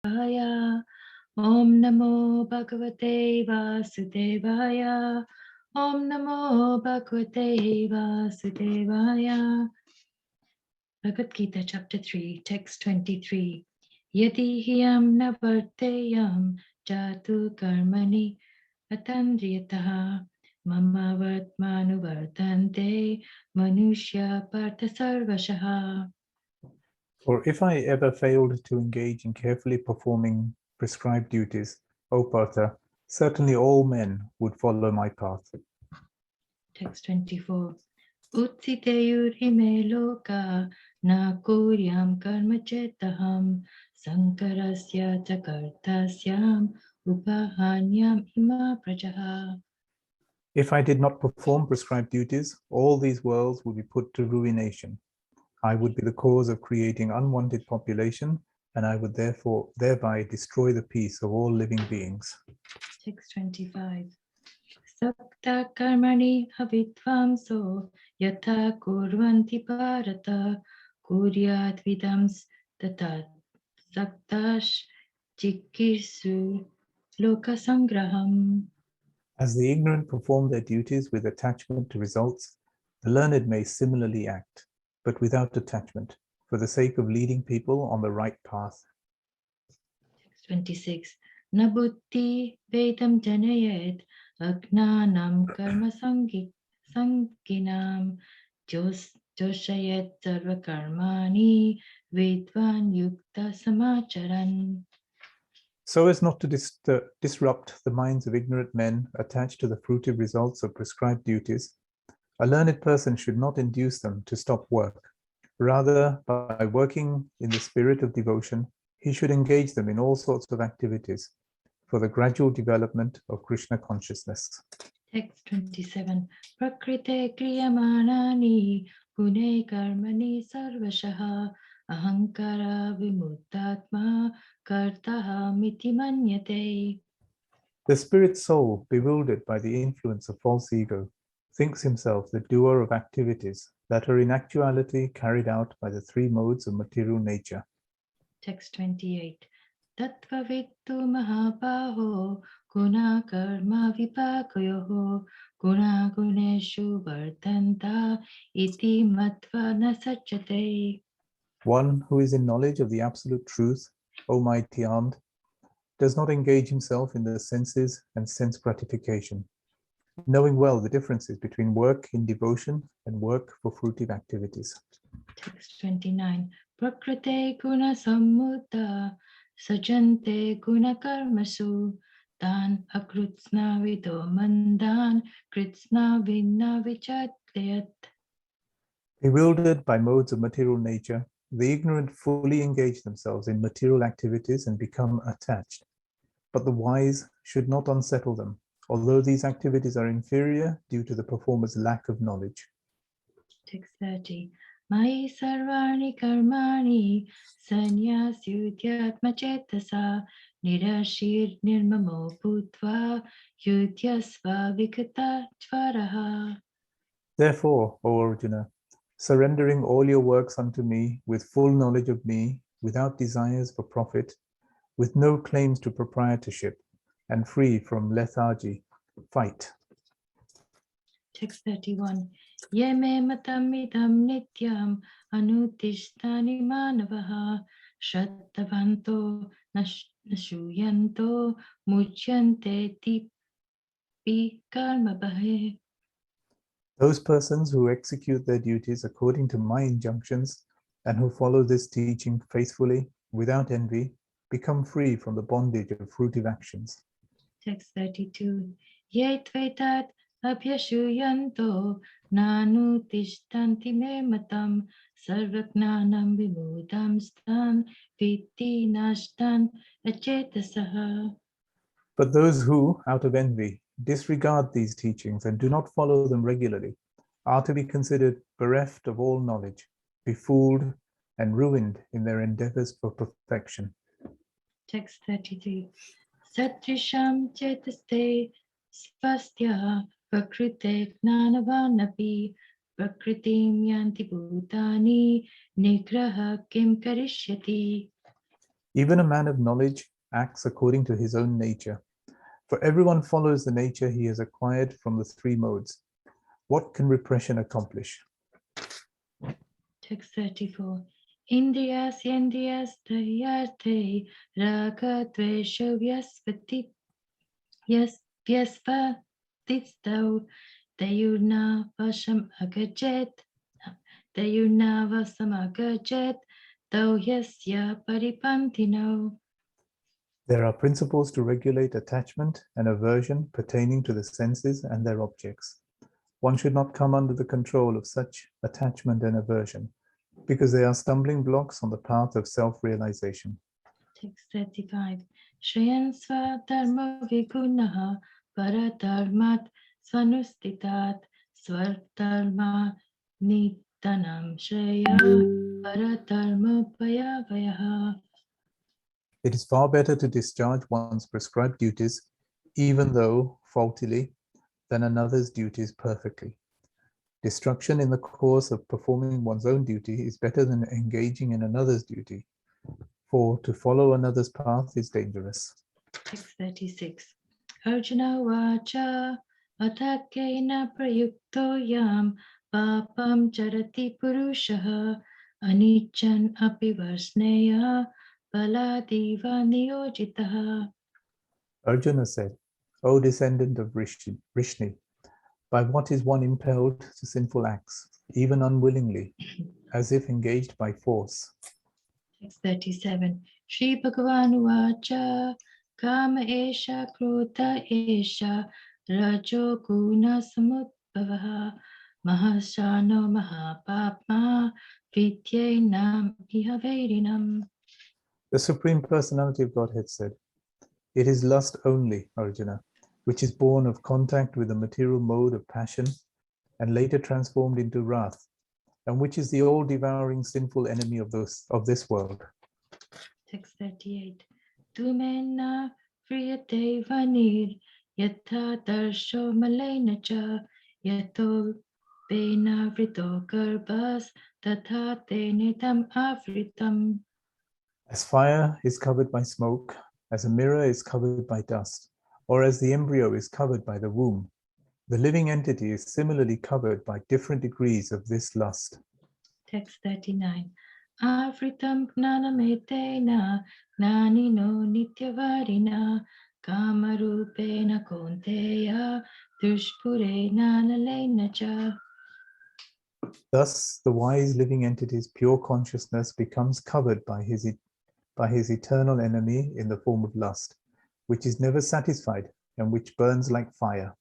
Vaya. Om Namo Bhagavate Vasudevaya. Om Namo Bhagavate Vasudevaya. Bhagavad Gita, Chapter 3, Text 23. Yadi hiyam navarteyam jatu karmani atandriyataha mama vatmanu vartante manushya partha sarvashaha. For if I ever failed to engage in carefully performing prescribed duties, O Partha, certainly all men would follow my path. Text 24. Utsiteyur ime loka na kuryam karma chetaham sankarasya jakartasyam upahanyam ima prajaha. If I did not perform prescribed duties, all these worlds would be put to ruination. I would be the cause of creating unwanted population, and I would thereby destroy the peace of all living beings. Text 25. Sakta karmani havitvam yatha kurvanti bharata kuryat vidams tata saktash chikirsu lokasangraham. As the ignorant perform their duties with attachment to results, the learned may similarly act, but without attachment, for the sake of leading people on the right path. Text 26. Na buddhi vedam janayet agnanam karma sanginam joshayet sarva karmani vedvan yukta samacharan. So as not to disrupt the minds of ignorant men attached to the fruitive results of prescribed duties, a learned person should not induce them to stop work. Rather, by working in the spirit of devotion, he should engage them in all sorts of activities for the gradual development of Krishna consciousness. Text 27. Prakrite kriyamanani gune karmani sarvashaha ahankara vimuttatma kartaha miti manyate. The spirit soul, bewildered by the influence of false ego, thinks himself the doer of activities that are in actuality carried out by the three modes of material nature. Text 28. Tattva vittu mahabaho guna karma vipakoyoho guna guneshu vartanta iti matva na sachate. One who is in knowledge of the absolute truth, O mighty armed, does not engage himself in the senses and sense gratification, knowing well the differences between work in devotion and work for fruitive activities. Text 29. Prakrite guna sammuta sajante guna karmasu tan akrutsna vido mandan kritsna vinna vichadlayat. Bewildered by modes of material nature, the ignorant fully engage themselves in material activities and become attached. But the wise should not unsettle them, although these activities are inferior due to the performer's lack of knowledge. Text 30. Mai sarvani karmani sanyasyudyatma chetasa nirashir nirmamo bhutva yudyasva vikata tvaraha. Therefore, O Arjuna, surrendering all your works unto me with full knowledge of me, without desires for profit, with no claims to proprietorship, and free from lethargy, fight. Text 31. Yeme matam idam nityam anutishtani manavaha shrattavanto nashuyanto muchyante tipi karma bahe. Those persons who execute their duties according to my injunctions and who follow this teaching faithfully, without envy, become free from the bondage of fruitive actions. Text 32. Ye tvetat abhyashuyanto nanu tishtanti me matam sarvajnanam vimudam stan viti nashtan achetasaha. But those who, out of envy, disregard these teachings and do not follow them regularly are to be considered bereft of all knowledge, befooled, and ruined in their endeavors for perfection. Text 33. Satrisham chetaste svastya prakrite gnanavanapi prakritim yanti bhutani nigraha kim karishyati. Even a man of knowledge acts according to his own nature. For everyone follows the nature he has acquired from the three modes. What can repression accomplish? Text 34. Indriyas yendriyas dayarte raga dvesha vyaspati vyasvatistau dayurna vasam agajet dayurna vasam agajet tau yasya paripantino. There are principles to regulate attachment and aversion pertaining to the senses and their objects. One should not come under the control of such attachment and aversion, because they are stumbling blocks on the path of self-realization. Text 35. Shreyan sva dharma vigunaha paradharmat svanustitat svardharma nitanam shreya paradharma payavayaha. It is far better to discharge one's prescribed duties, even though faultily, than another's duties perfectly. Destruction in the course of performing one's own duty is better than engaging in another's duty, for to follow another's path is dangerous. Text 36. Arjuna vacha atakena prayukto yam papam charati purushaha anichan api varsneya baladiva niyojitaha. Arjuna said, O descendant of Vrishni, by what is one impelled to sinful acts, even unwillingly, as if engaged by force? Text 37. Shri Bhagavan vacha kama esha krodha esha rajo guna samudbhavaha mahasano mahapapma vidyenam ihaverinam. The Supreme Personality of Godhead said, it is lust only, Arjuna, which is born of contact with the material mode of passion and later transformed into wrath, and which is the all-devouring sinful enemy of this world. Text 38. Tumena priyate vanir yatha darsho malena cha yato pena vrito garbhas tatha tenitam avritam. As fire is covered by smoke, as a mirror is covered by dust, or as the embryo is covered by the womb, the living entity is similarly covered by different degrees of this lust. Text 39. Avritam gnanametena gnanino nityavarina kamarupena konteya dushpurena nalena cha. Thus, the wise living entity's pure consciousness becomes covered by his eternal enemy in the form of lust, which is never satisfied and which burns like fire.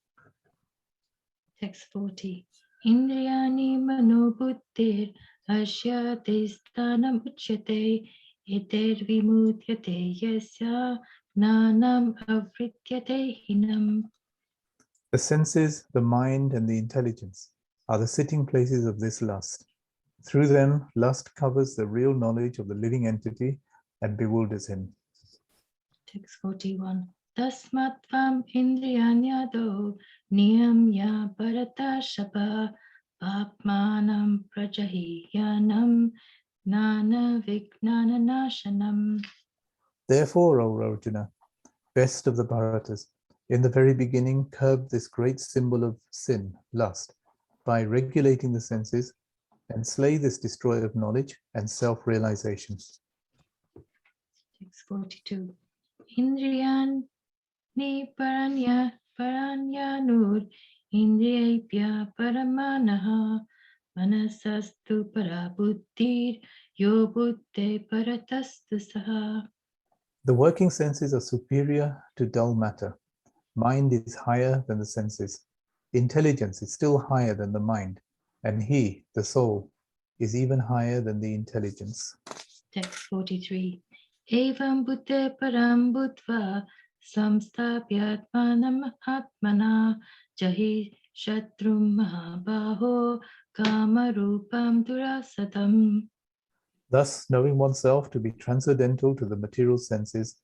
Text 40. Indriyani manobuddhir ashyate sthanam uchyate eter vimudyate yasya gnanam avrityate hinam. The senses, the mind, and the intelligence are the sitting places of this lust. Through them, lust covers the real knowledge of the living entity and bewilders him. Text 41. Tasmatvam indriyanyado niyamya bharata shapa papmanam prajahiyanam nana vignana nashanam. Therefore, O Arjuna, best of the Bharatas, in the very beginning curb this great symbol of sin, lust, by regulating the senses, and slay this destroyer of knowledge and self-realization. Text 42. Indriyan ni paranyanur indriyabhya paramanaha manasastu parabuddhir yo buddhe paratastu saha. The working senses are superior to dull matter. Mind is higher than the senses. Intelligence is still higher than the mind. And he, the soul, is even higher than the intelligence. Text 43. Evam buddhe param buddhva samstapyatmanam atmana jahi shatrum mahabaho kamarupam durasatam. Thus, knowing oneself to be transcendental to the material senses,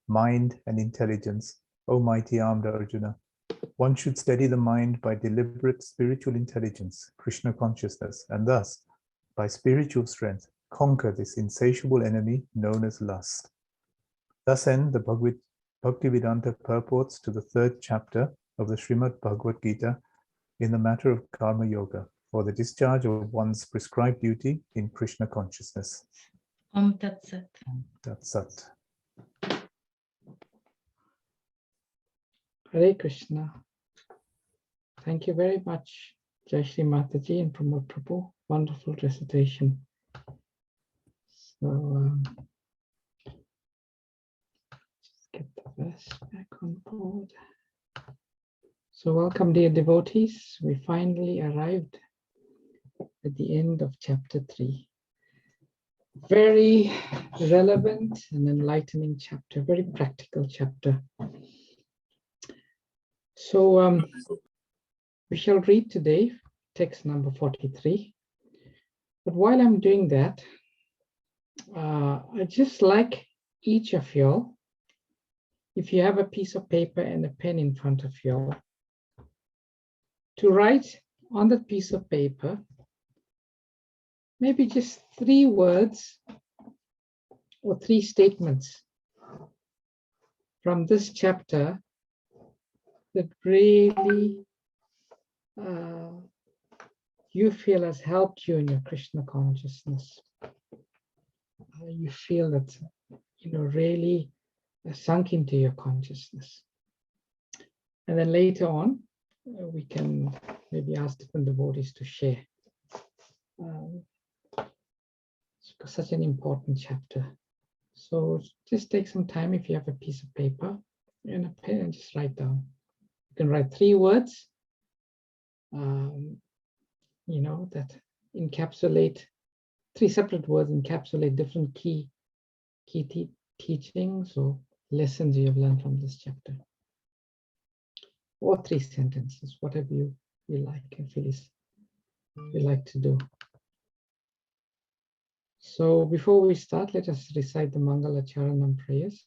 mind, and intelligence, O mighty armed Arjuna, one should steady the mind by deliberate spiritual intelligence, Krishna consciousness, and thus, by spiritual strength, conquer this insatiable enemy known as lust. Thus end the Bhaktivedanta purports to the 3rd chapter of the Srimad Bhagavad Gita in the matter of Karma Yoga, for the discharge of one's prescribed duty in Krishna consciousness. Om Tat Sat. That's Sat. Hare Krishna. Thank you very much, Jai Shri Mataji and Pramod Prabhu. Wonderful recitation. So, just get the verse back on board. So welcome, dear devotees. We finally arrived at the end of chapter 3. Very relevant and enlightening chapter, very practical chapter. So we shall read today text number 43. But while I'm doing that, I'd just like each of y'all, if you have a piece of paper and a pen in front of y'all, to write on that piece of paper maybe just 3 words or 3 statements from this chapter that really you feel has helped you in your Krishna consciousness. You feel that, really sunk into your consciousness. And then later on, we can maybe ask different devotees to share. It's such an important chapter. So just take some time if you have a piece of paper and a pen and just write down. You can write 3 words, that encapsulate, 3 separate words encapsulate different key teachings or lessons you have learned from this chapter. Or 3 sentences, whatever you like and feel you like to do. So before we start, let us recite the Mangala Charanam prayers.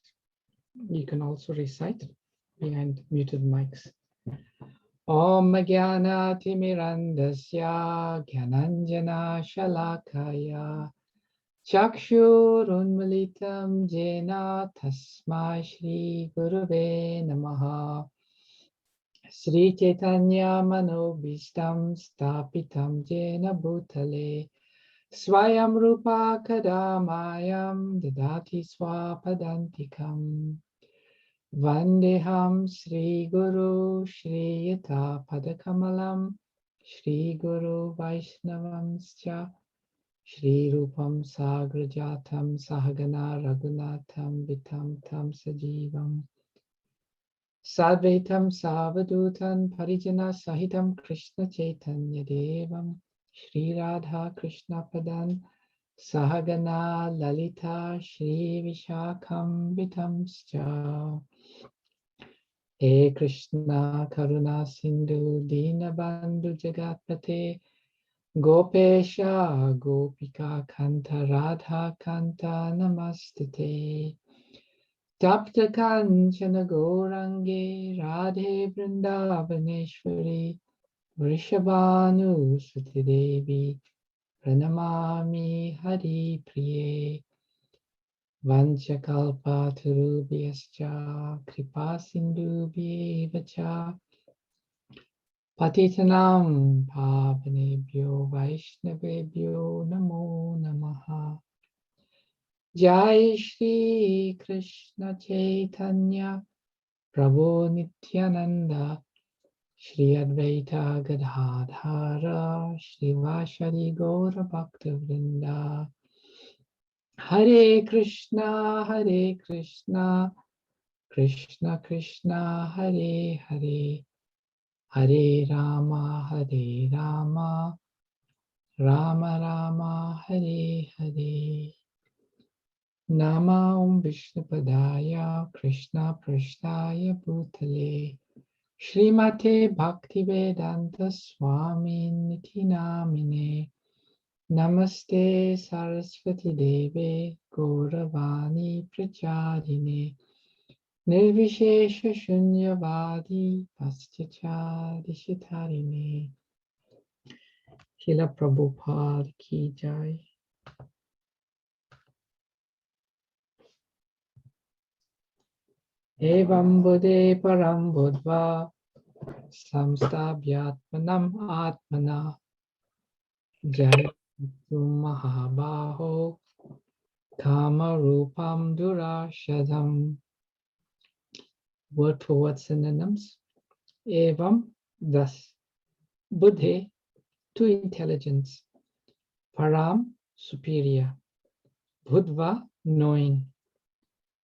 You can also recite behind muted mics. Om Jnana Timirandasya Gyananjana Shalakaya Chakshur Unmilitam Jena Tasmai Shri Gurave Namaha Sri Chaitanya Manobishtam Stapitam Jena Bhutale Swayam Rupa Kadamayam Dadati Swapadantikam Vandeham Sri Guru Shri Yata Padakamalam Shri Guru Vaishnavamscha Shri Rupam Sagrajatam Sahagana Raghunatham Vitam Tam Sajivam Sadvaitam Savadutan Parijana Sahitam Krishna Chaitanya Devam Shri Radha Krishna Padan Sahagana Lalita Shri Vishakam Vitamscha He Krishna Karuna Sindhu Dinabandhu Jagatpate Gopesha Gopika Kanta Radha Kanta Namastite Tapta Kanchana Gourange Radhe Vrindavaneshwari Vrishabhanu Suti Devi Pranamami Hari Priye Vanchakalpa Tarubhyascha Kripa Sindhubhyevacha Patitanam Pavanebhyo Vaishnavebhyo Namo Namaha Jai Shri Krishna Chaitanya Prabhu Nityananda Shri Advaita Gadadhara Shri Vashadi Gaura Bhakta Vrinda Hare Krishna Krishna Krishna Hare Hare Hare Rama Rama Rama Hare Hare Nama Om Vishnupadaya Krishna Prashtaya Bhutale Srimate Bhaktivedanta Swami Niti Namine Namaste Saraswati Deve Gauravani Pracharine Nirvishesha Shunyavadi Paschachari Shitarine Srila Prabhupada Ki Jai. Evam Buddhe Param Buddhva Samstabhyatmanam Atmana Jayatu Mahabaho Kama Rupam Durashadam. Word for word synonyms. Evam, thus. Buddhe, to intelligence. Param, superior. Buddhva, knowing.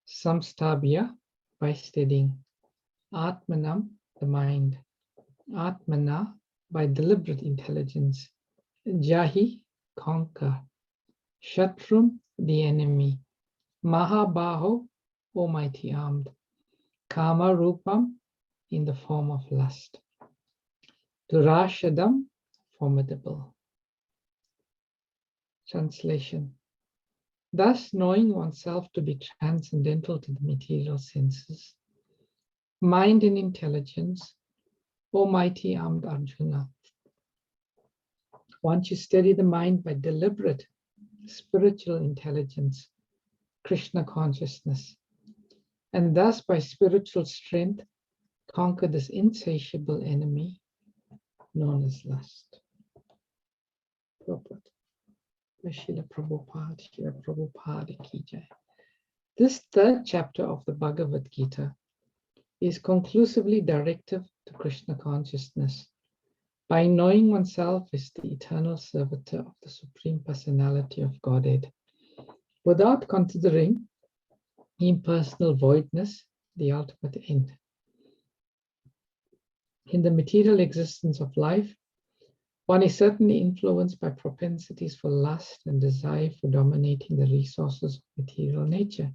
Samstabhya, by studying. Atmanam, the mind. Atmana, by deliberate intelligence. Jahi, conquer. Shatrum, the enemy. Mahabaho, almighty armed. Kama Rupam, in the form of lust. Durashadam, formidable. Translation. Thus, knowing oneself to be transcendental to the material senses, mind and intelligence, O mighty armed Arjuna, once you study the mind by deliberate spiritual intelligence, Krishna consciousness, and thus by spiritual strength conquer this insatiable enemy known as lust. Srila Prabhupada ki jai. This third chapter of the Bhagavad Gita is conclusively directive to Krishna consciousness. By knowing oneself as the eternal servitor of the Supreme Personality of Godhead, without considering impersonal voidness, the ultimate end. In the material existence of life, one is certainly influenced by propensities for lust and desire for dominating the resources of material nature.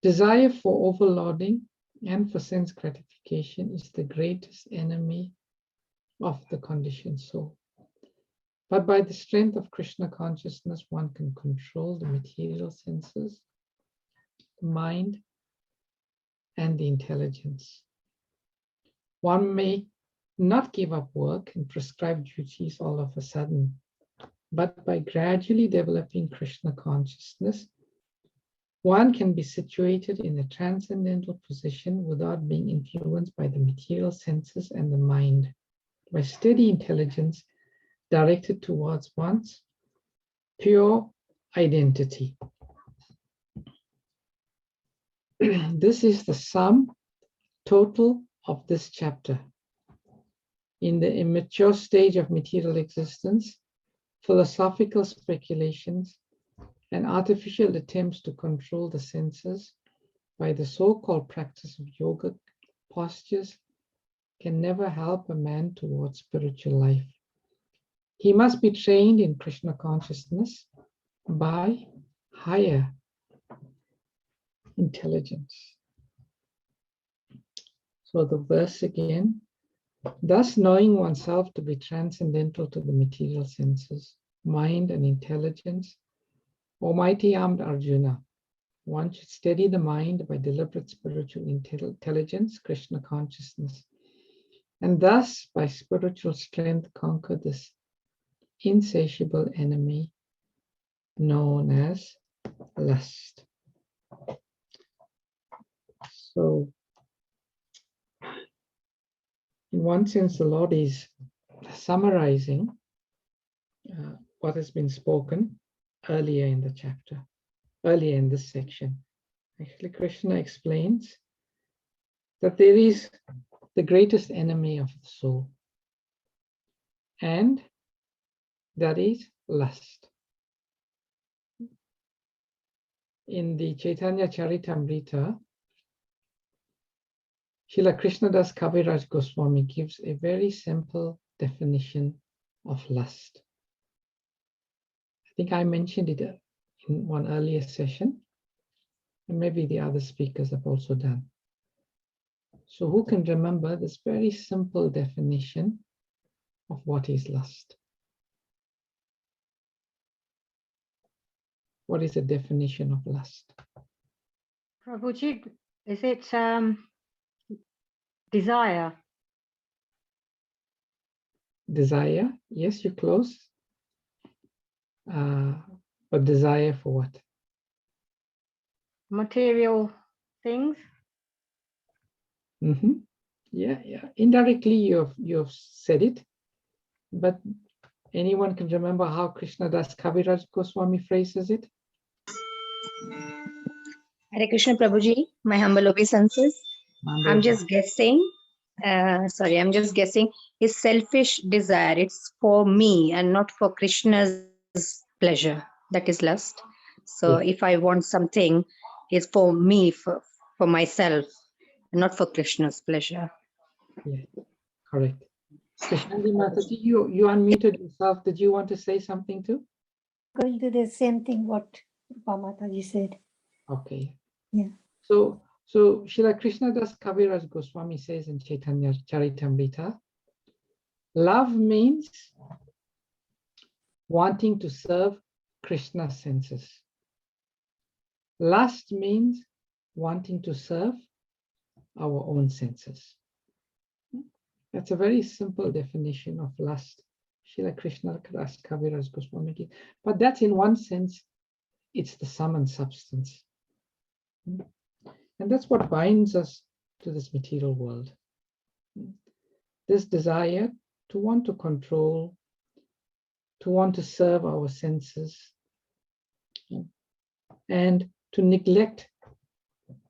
Desire for overloading and for sense gratification is the greatest enemy of the conditioned soul. But by the strength of Krishna consciousness, one can control the material senses, the mind, and the intelligence. One may not give up work and prescribed duties all of a sudden, but by gradually developing Krishna consciousness, one can be situated in a transcendental position without being influenced by the material senses and the mind, by steady intelligence directed towards one's pure identity. This is the sum total of this chapter. In the immature stage of material existence, philosophical speculations and artificial attempts to control the senses by the so-called practice of yoga postures can never help a man towards spiritual life. He must be trained in Krishna consciousness by higher intelligence. So the verse again, thus knowing oneself to be transcendental to the material senses, mind and intelligence, Almighty armed Arjuna, one should steady the mind by deliberate spiritual intelligence, Krishna consciousness, and thus by spiritual strength conquer this insatiable enemy known as lust. So, in one sense, the Lord is summarizing what has been spoken earlier in the chapter, earlier in this section. Actually, Krishna explains that there is the greatest enemy of the soul, and that is lust. In the Chaitanya Charitamrita, Srila Krishnadas Kaviraj Goswami gives a very simple definition of lust. I think I mentioned it in one earlier session, and maybe the other speakers have also done. So who can remember this very simple definition of what is lust? What is the definition of lust? Prabhuji, is it desire? Desire, yes, you're close. But desire for what? Material things? Yeah. Indirectly, you've said it, but anyone can remember how Krishna Das Kaviraj Goswami phrases it? Hare Krishna Prabhuji, my humble obeisances. I'm just guessing. I'm just guessing. His selfish desire, it's for me and not for Krishna's pleasure. That is lust. So Yes. if I want something, it's for me, for myself, not for Krishna's pleasure. Yeah, correct. Krishnandi Mataji, you unmuted yourself. Did you want to say something too? Going to the same thing what Mataji said. Okay. Yeah. So Srila Krishna Das Kaviraj Goswami says in Chaitanya Charitamrita, love means wanting to serve Krishna's senses. Lust means wanting to serve our own senses. That's a very simple definition of lust. Srila Krishna Das Kaviraj Goswami. But that's in one sense, it's the sum and substance. And that's what binds us to this material world. This desire to want to control, to want to serve our senses, and to neglect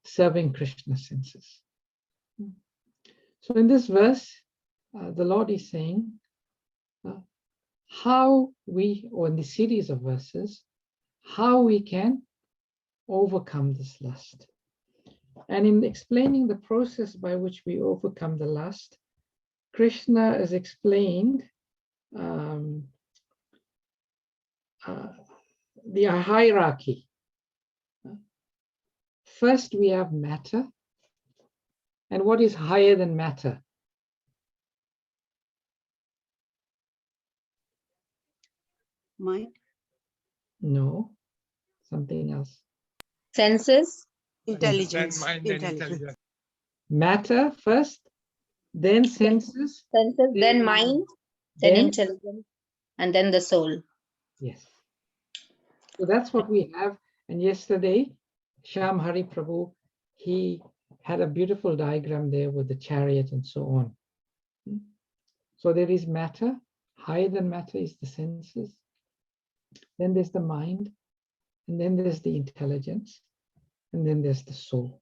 serving Krishna's senses. So in this verse, the Lord is saying how we, or in the series of verses, how we can overcome this lust. And in explaining the process by which we overcome the lust, Krishna has explained the hierarchy. First, we have matter. And what is higher than matter? Mind. No, something else. Senses? Intelligence. Matter first, then senses. Senses, then mind, then intelligence, and then the soul. Yes. So that's what we have. And yesterday, Shyam Hari Prabhu, he had a beautiful diagram there with the chariot and so on. So there is matter. Higher than matter is the senses. Then there's the mind. And then there's the intelligence. And then there's the soul.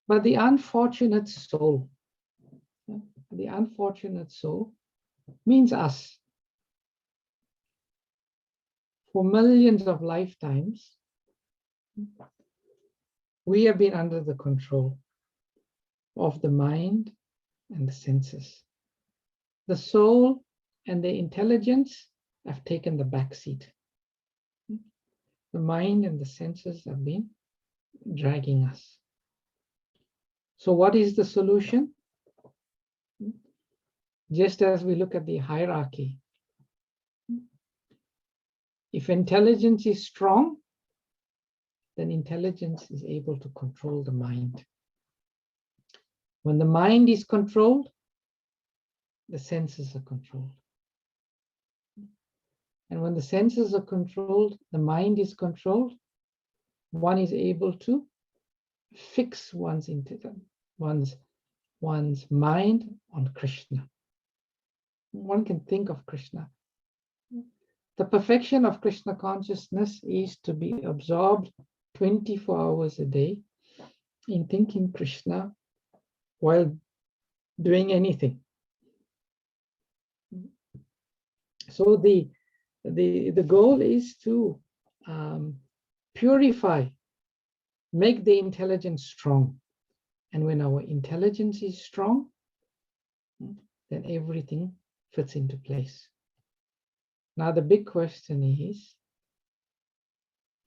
But the unfortunate soul means us. For millions of lifetimes, we have been under the control of the mind and the senses. The soul and the intelligence have taken the back seat. The mind and the senses have been dragging us. So what is the solution? Just as we look at the hierarchy, if intelligence is strong, then intelligence is able to control the mind. When the mind is controlled, the senses are controlled. And when the senses are controlled, the mind is controlled, one is able to fix one's mind on Krishna. One can think of Krishna. The perfection of Krishna consciousness is to be absorbed 24 hours a day in thinking Krishna while doing anything. So the goal is to purify, make the intelligence strong. And when our intelligence is strong, then everything fits into place. Now the big question is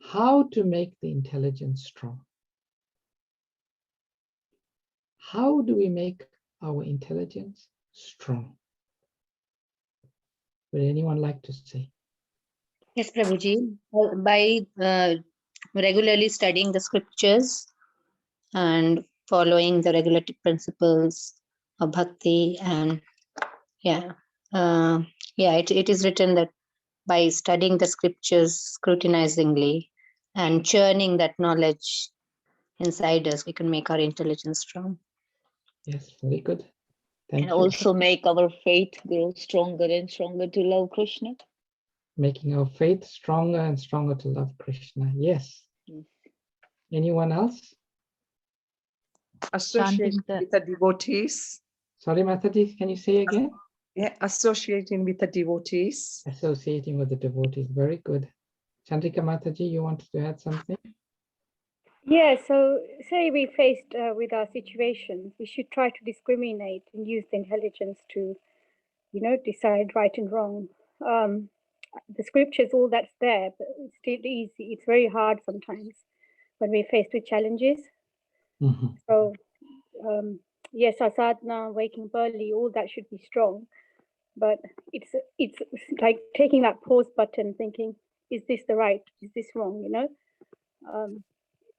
how to make the intelligence strong. How do we make our intelligence strong? Would anyone like to say? Yes, Prabhuji. By regularly studying the scriptures and following the regulative principles of bhakti, and it is written that by studying the scriptures scrutinizingly and churning that knowledge inside us, we can make our intelligence strong. Yes, very good. Thank And you. also make our faith grow stronger and stronger to love Krishna. Making our faith stronger and stronger to love Krishna. Yes. Yes. Anyone else? Associating with the devotees. Sorry, Mataji, can you say again? Yeah, associating with the devotees. Associating with the devotees. Very good. Chandrika Mataji, you wanted to add something? Yeah, so say we faced with our situations, we should try to discriminate and use the intelligence to, decide right and wrong. The scriptures, all that's there, but it's still easy. It's very hard sometimes when we're faced with challenges. Mhm. So yes, our sadhana, waking up early, all that should be strong. But it's like taking that pause button, thinking, is this the right? Is this wrong?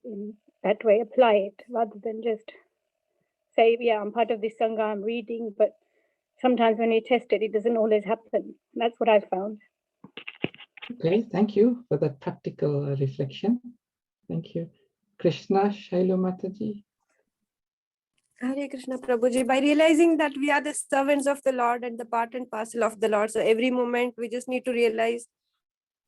In that way, apply it rather than just say, yeah, I'm part of this sangha, I'm reading, but sometimes when you test it, it doesn't always happen. That's what I've found. Okay, thank you for that practical reflection. Thank you. Krishna Shailu Mataji. Hare Krishna Prabhuji, by realizing that we are the servants of the Lord and the part and parcel of the Lord. So every moment we just need to realize,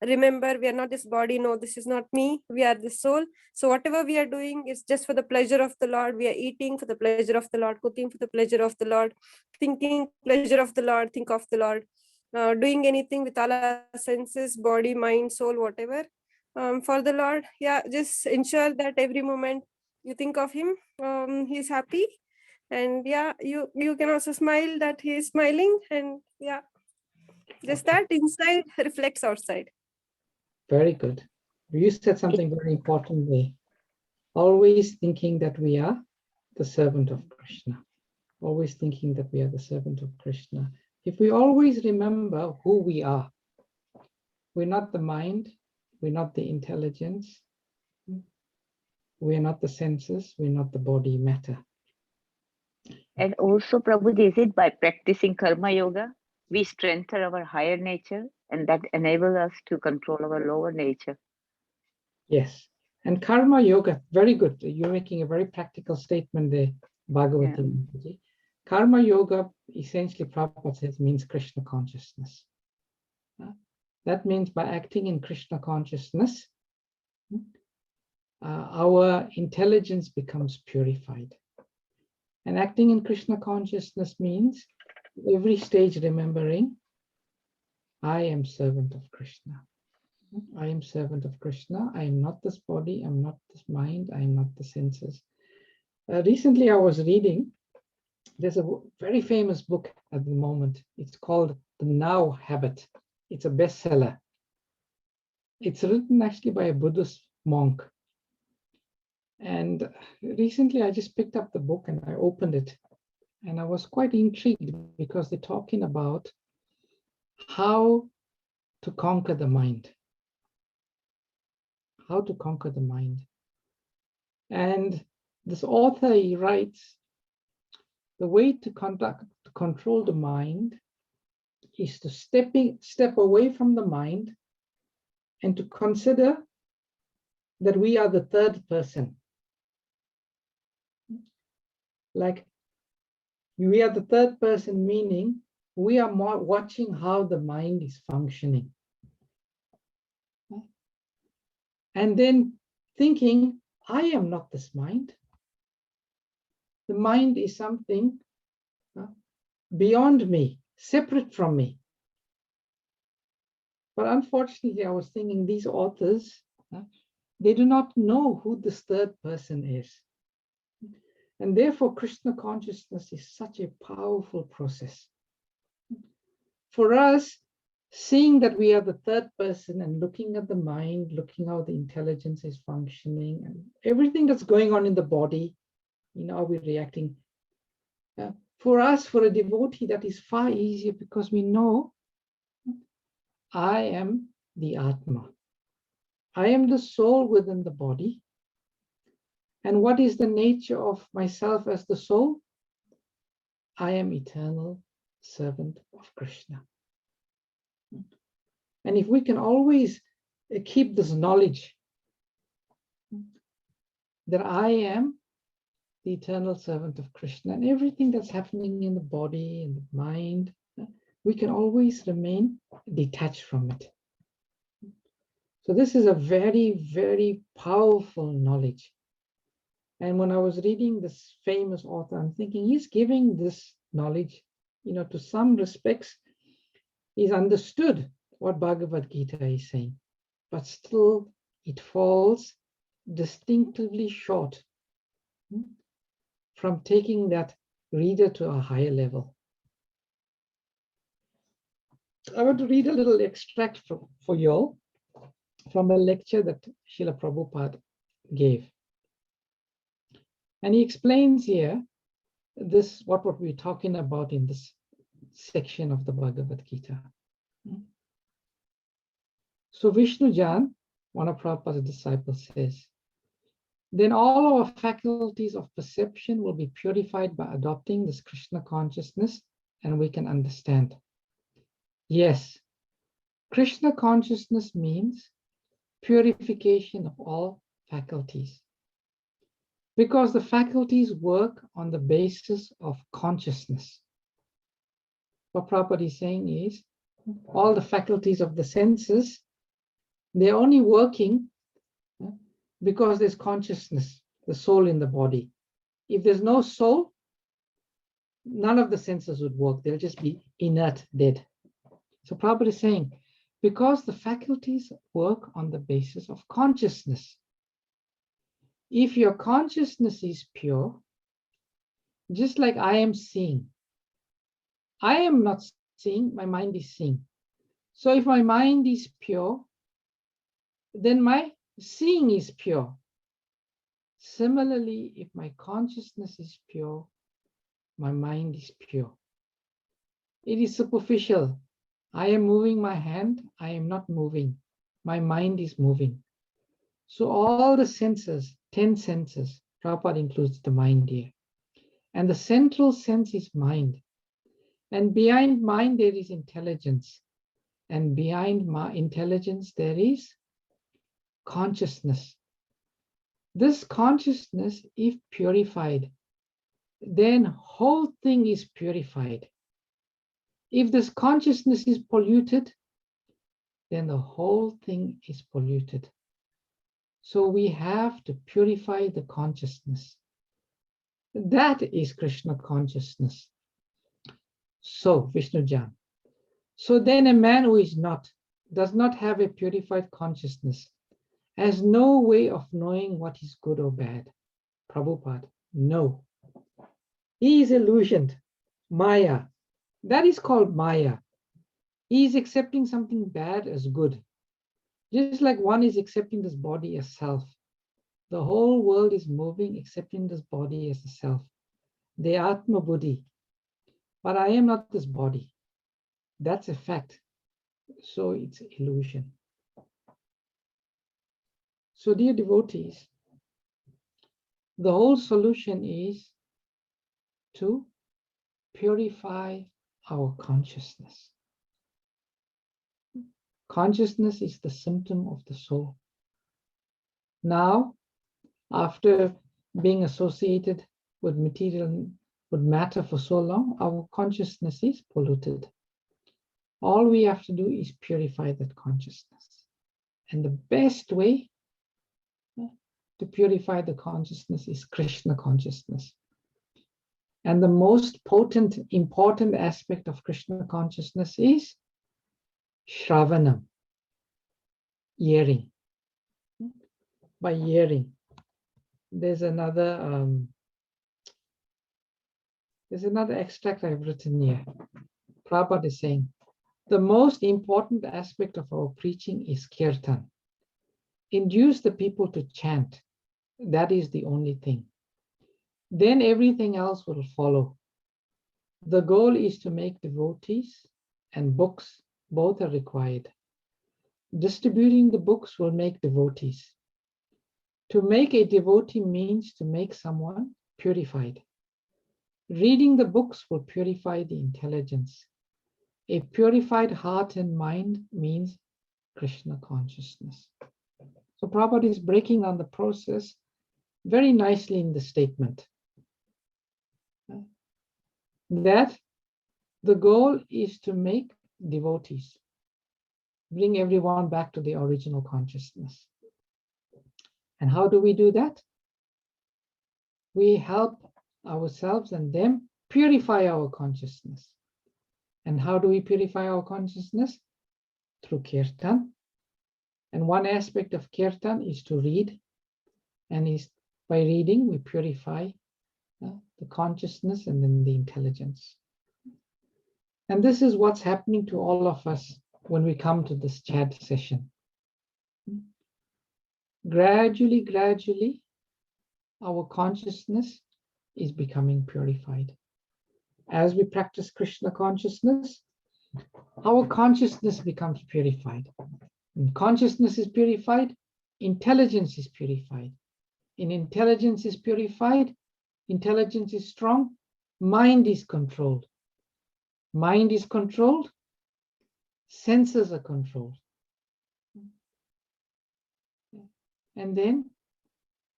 remember, we are not this body. No, this is not me. We are the soul. So whatever we are doing is just for the pleasure of the Lord. We are eating for the pleasure of the Lord, cooking for the pleasure of the Lord, thinking pleasure of the Lord, think of the Lord, doing anything with all our senses, body, mind, soul, whatever, for the Lord. Yeah, just ensure that every moment you think of him, he's happy. And yeah, you can also smile that he is smiling, and yeah, just that inside reflects outside. Very good. You said something very important there. Always thinking that we are the servant of Krishna. Always thinking that we are the servant of Krishna. If we always remember who we are, we're not the mind, we're not the intelligence, we're not the senses, we're not the body matter. And also, Prabhuji, is it by practicing karma yoga, we strengthen our higher nature, and that enables us to control our lower nature. Yes. And karma yoga, very good. You're making a very practical statement there, Bhagavati. Yeah. Karma yoga, essentially, Prabhupada says, means Krishna consciousness. That means by acting in Krishna consciousness, our intelligence becomes purified. And acting in Krishna consciousness means every stage remembering, I am servant of Krishna. I am servant of Krishna. I am not this body. I'm not this mind. I am not the senses. Recently, I was reading, there's a very famous book at the moment. It's called The Now Habit. It's a bestseller. It's written actually by a Buddhist monk. And recently, I just picked up the book and I opened it. And I was quite intrigued because they're talking about how to conquer the mind. How to conquer the mind. And this author, he writes, the way to control the mind is to step away from the mind and to consider that we are the third person. Like, we are the third person, meaning we are more watching how the mind is functioning. And then thinking, I am not this mind. The mind is something beyond me, separate from me. But unfortunately, I was thinking these authors, they do not know who this third person is. And therefore, Krishna consciousness is such a powerful process. For us, seeing that we are the third person and looking at the mind, looking how the intelligence is functioning and everything that's going on in the body, are we reacting? For us, for a devotee, that is far easier because we know I am the Atma. I am the soul within the body. And what is the nature of myself as the soul? I am eternal servant of Krishna. And if we can always keep this knowledge that I am the eternal servant of Krishna, and everything that's happening in the body and the mind, we can always remain detached from it. So this is a very, very powerful knowledge. And when I was reading this famous author, I'm thinking he's giving this knowledge, to some respects, he's understood what Bhagavad Gita is saying, but still it falls distinctively short from taking that reader to a higher level. I want to read a little extract for you all from a lecture that Srila Prabhupada gave. And he explains here this, what we're talking about in this section of the Bhagavad Gita. So Vishnu Jan, one of Prabhupada's disciples, says, then all our faculties of perception will be purified by adopting this Krishna consciousness, and we can understand. Yes, Krishna consciousness means purification of all faculties, because the faculties work on the basis of consciousness. What Prabhupada is saying is, all the faculties of the senses, they're only working because there's consciousness, the soul in the body. If there's no soul, none of the senses would work. They'll just be inert, dead. So Prabhupada is saying, because the faculties work on the basis of consciousness. If your consciousness is pure, just like I am seeing, I am not seeing, my mind is seeing. So if my mind is pure, then my seeing is pure. Similarly, if my consciousness is pure, my mind is pure. It is superficial. I am moving my hand, I am not moving. My mind is moving. So all the senses, 10 senses, Prabhupada includes the mind here. And the central sense is mind. And behind mind there is intelligence. And behind my intelligence there is consciousness. This consciousness, if purified, then whole thing is purified. If this consciousness is polluted, then the whole thing is polluted. So we have to purify the consciousness. That is Krishna consciousness. So, Vishnu Jan. So then a man who does not have a purified consciousness, has no way of knowing what is good or bad. Prabhupada, no. He is illusioned, Maya. That is called Maya. He is accepting something bad as good. Just like one is accepting this body as self. The whole world is moving, accepting this body as the self. The Atma Buddhi. But I am not this body. That's a fact. So it's illusion. So dear devotees, the whole solution is to purify our consciousness. Consciousness is the symptom of the soul. Now, after being associated with matter for so long, our consciousness is polluted. All we have to do is purify that consciousness. And the best way to purify the consciousness is Krishna consciousness. And the most potent, important aspect of Krishna consciousness is Shravanam, hearing. By hearing. There's another extract I've written here. Prabhupada is saying, the most important aspect of our preaching is kirtan. Induce the people to chant. That is the only thing. Then everything else will follow. The goal is to make devotees, and books both are required. Distributing the books will make devotees. To make a devotee means to make someone purified. Reading the books will purify the intelligence. A purified heart and mind means Krishna consciousness. So Prabhupada is breaking down the process very nicely in the statement. that the goal is to make devotees, bring everyone back to the original consciousness. And how do we do that? We help ourselves and them purify our consciousness. And how do we purify our consciousness? Through kirtan. And one aspect of kirtan is to read, and is by reading we purify the consciousness and then the intelligence. And this is what's happening to all of us when we come to this chat session. Gradually, our consciousness is becoming purified. As we practice Krishna consciousness, our consciousness becomes purified. When consciousness is purified, intelligence is purified. In intelligence is purified, intelligence is strong, mind is controlled. Mind is controlled, senses are controlled. And then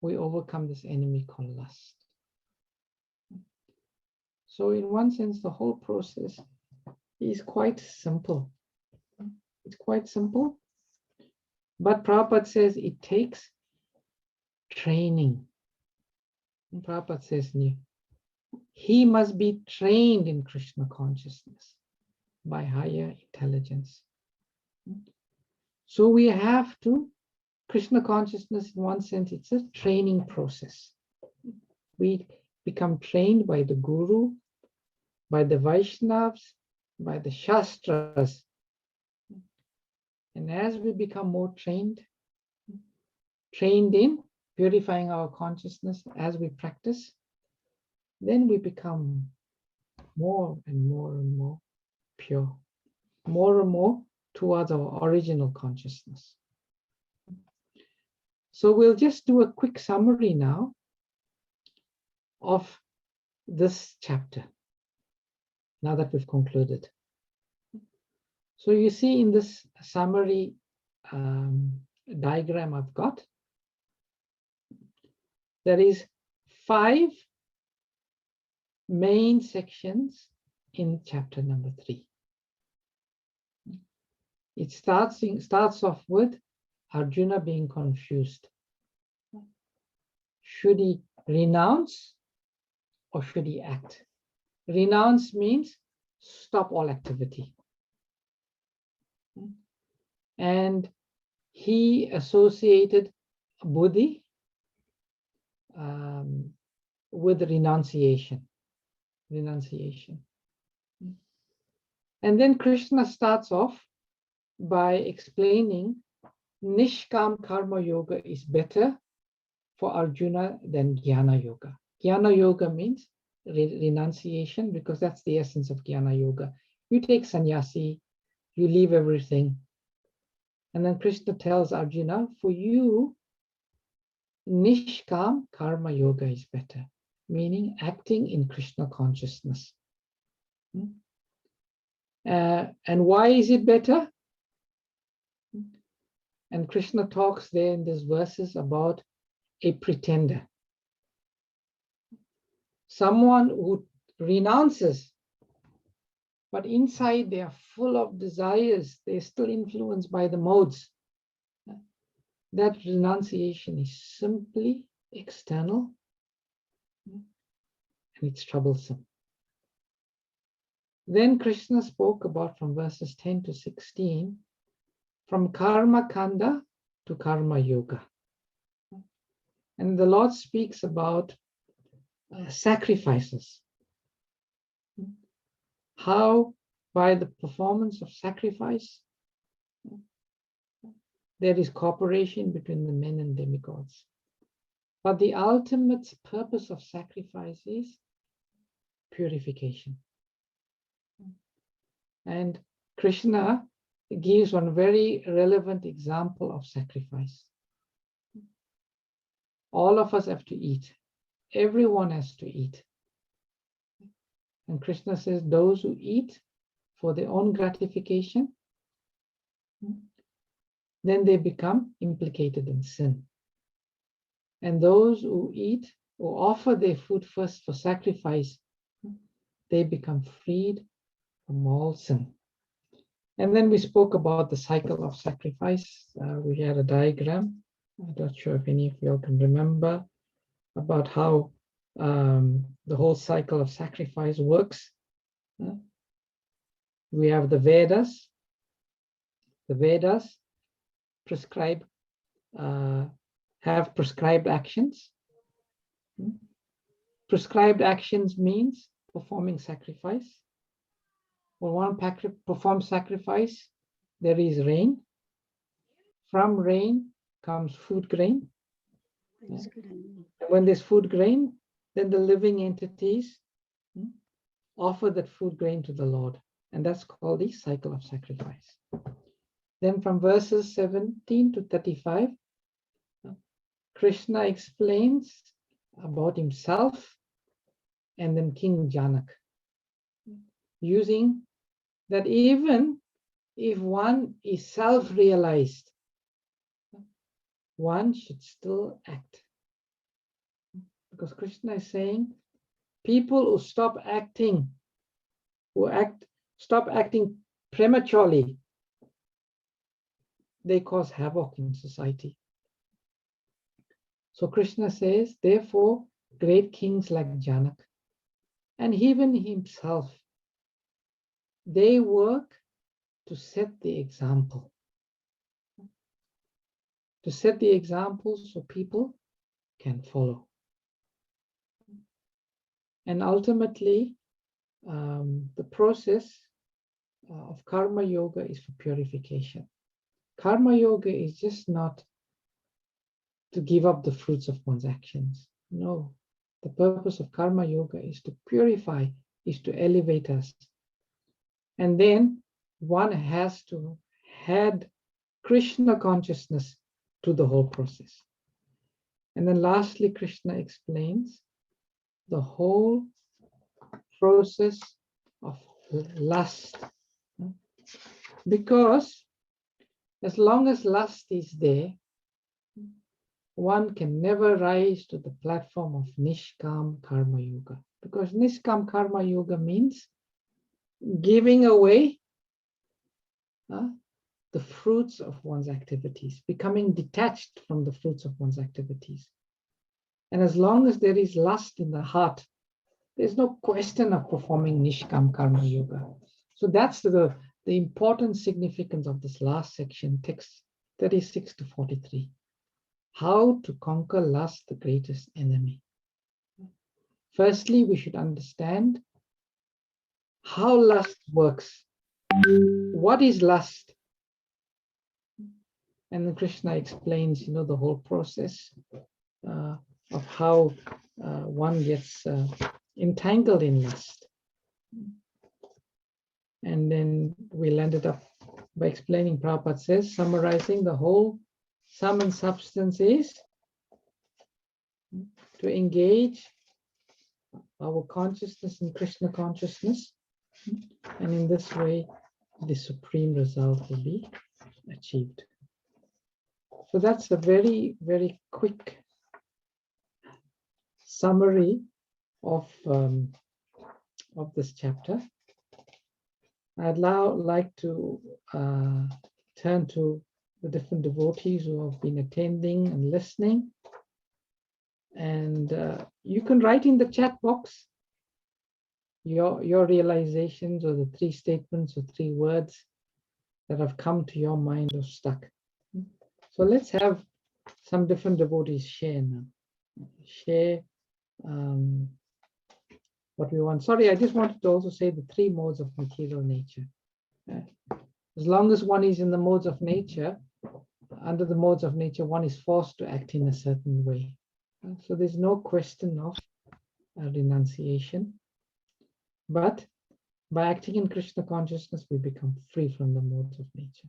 we overcome this enemy called lust. So in one sense, the whole process is quite simple. It's quite simple. But Prabhupada says it takes training. And Prabhupada says he must be trained in Krishna consciousness by higher intelligence. So we have to, Krishna consciousness in one sense, it's a training process. We become trained by the Guru, by the Vaishnavas, by the Shastras. And as we become more trained in purifying our consciousness as we practice, then we become more and more pure, more and more towards our original consciousness. So we'll just do a quick summary now of this chapter, now that we've concluded. So you see in this summary diagram I've got, there is 5 main sections in chapter number 3. It starts off with Arjuna being confused. Should he renounce or should he act? Renounce means stop all activity. And he associated buddhi with renunciation. And then Krishna starts off by explaining Nishkam Karma Yoga is better for Arjuna than Jnana Yoga. Jnana Yoga means renunciation, because that's the essence of Jnana Yoga. You take sannyasi, you leave everything. And then Krishna tells Arjuna, for you, Nishkam Karma Yoga is better, meaning acting in Krishna consciousness. And why is it better? And Krishna talks there in these verses about a pretender. Someone who renounces, but inside they are full of desires, they're still influenced by the modes. That renunciation is simply external and it's troublesome. Then Krishna spoke about from verses 10 to 16, from karma kanda to karma yoga. And the Lord speaks about sacrifices. How by the performance of sacrifice, there is cooperation between the men and demigods. But the ultimate purpose of sacrifice is purification. And Krishna gives one very relevant example of sacrifice. All of us have to eat. Everyone has to eat. And Krishna says those who eat for their own gratification, then they become implicated in sin. And those who eat or offer their food first for sacrifice, they become freed from all sin. And then we spoke about the cycle of sacrifice. We had a diagram. I'm not sure if any of you all can remember about how the whole cycle of sacrifice works. We have the Vedas. The Vedas prescribe, have prescribed actions. Prescribed actions means performing sacrifice. When one performs sacrifice, there is rain. From rain comes food grain. When there's food grain, then the living entities offer that food grain to the Lord. And that's called the cycle of sacrifice. Then from verses 17 to 35, Krishna explains about himself and then King Janak, using that even if one is self-realized, one should still act. Because Krishna is saying, people who stop acting, stop acting prematurely, they cause havoc in society. So Krishna says, therefore, great kings like Janak, and even himself, they work to set the example. To set the example so people can follow. And ultimately, the process of karma yoga is for purification. Karma yoga is just not to give up the fruits of one's actions. No, the purpose of karma yoga is to purify, is to elevate us. And then one has to add Krishna consciousness to the whole process. And then lastly, Krishna explains the whole process of lust. Because as long as lust is there, one can never rise to the platform of Nishkam Karma Yoga. Because Nishkam Karma Yoga means giving away the fruits of one's activities, becoming detached from the fruits of one's activities. And as long as there is lust in the heart, there's no question of performing Nishkam Karma Yoga. So that's the important significance of this last section, text 36 to 43. How to conquer lust, the greatest enemy. Firstly, we should understand how lust works. What is lust? And then Krishna explains, the whole process of how one gets entangled in lust. And then we'll end it up by explaining, Prabhupada says, summarizing the whole sum and substance is to engage our consciousness in Krishna consciousness. And in this way, the supreme result will be achieved. So that's a very, very quick summary of this chapter. I'd now like to turn to the different devotees who have been attending and listening. And you can write in the chat box your realizations or the 3 statements or 3 words that have come to your mind or stuck. So let's have some different devotees share now. Share what we want. Sorry, I just wanted to also say the 3 modes of material nature. As long as one is in the modes of nature, under the modes of nature, one is forced to act in a certain way. So there's no question of renunciation. But by acting in Krishna consciousness, we become free from the modes of nature.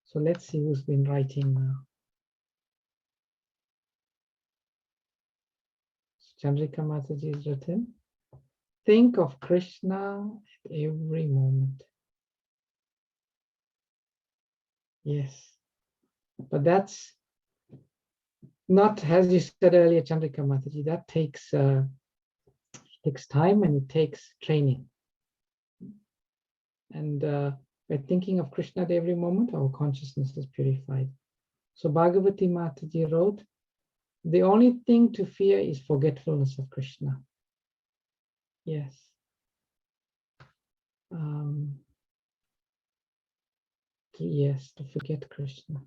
So let's see who's been writing now. Chandrika Mataji has written, think of Krishna at every moment. Yes, but that's not, as you said earlier, Chandrika Mataji, that takes takes time and it takes training. And by thinking of Krishna at every moment, our consciousness is purified. So Bhagavati Mataji wrote, the only thing to fear is forgetfulness of Krishna. Yes. Yes, to forget Krishna.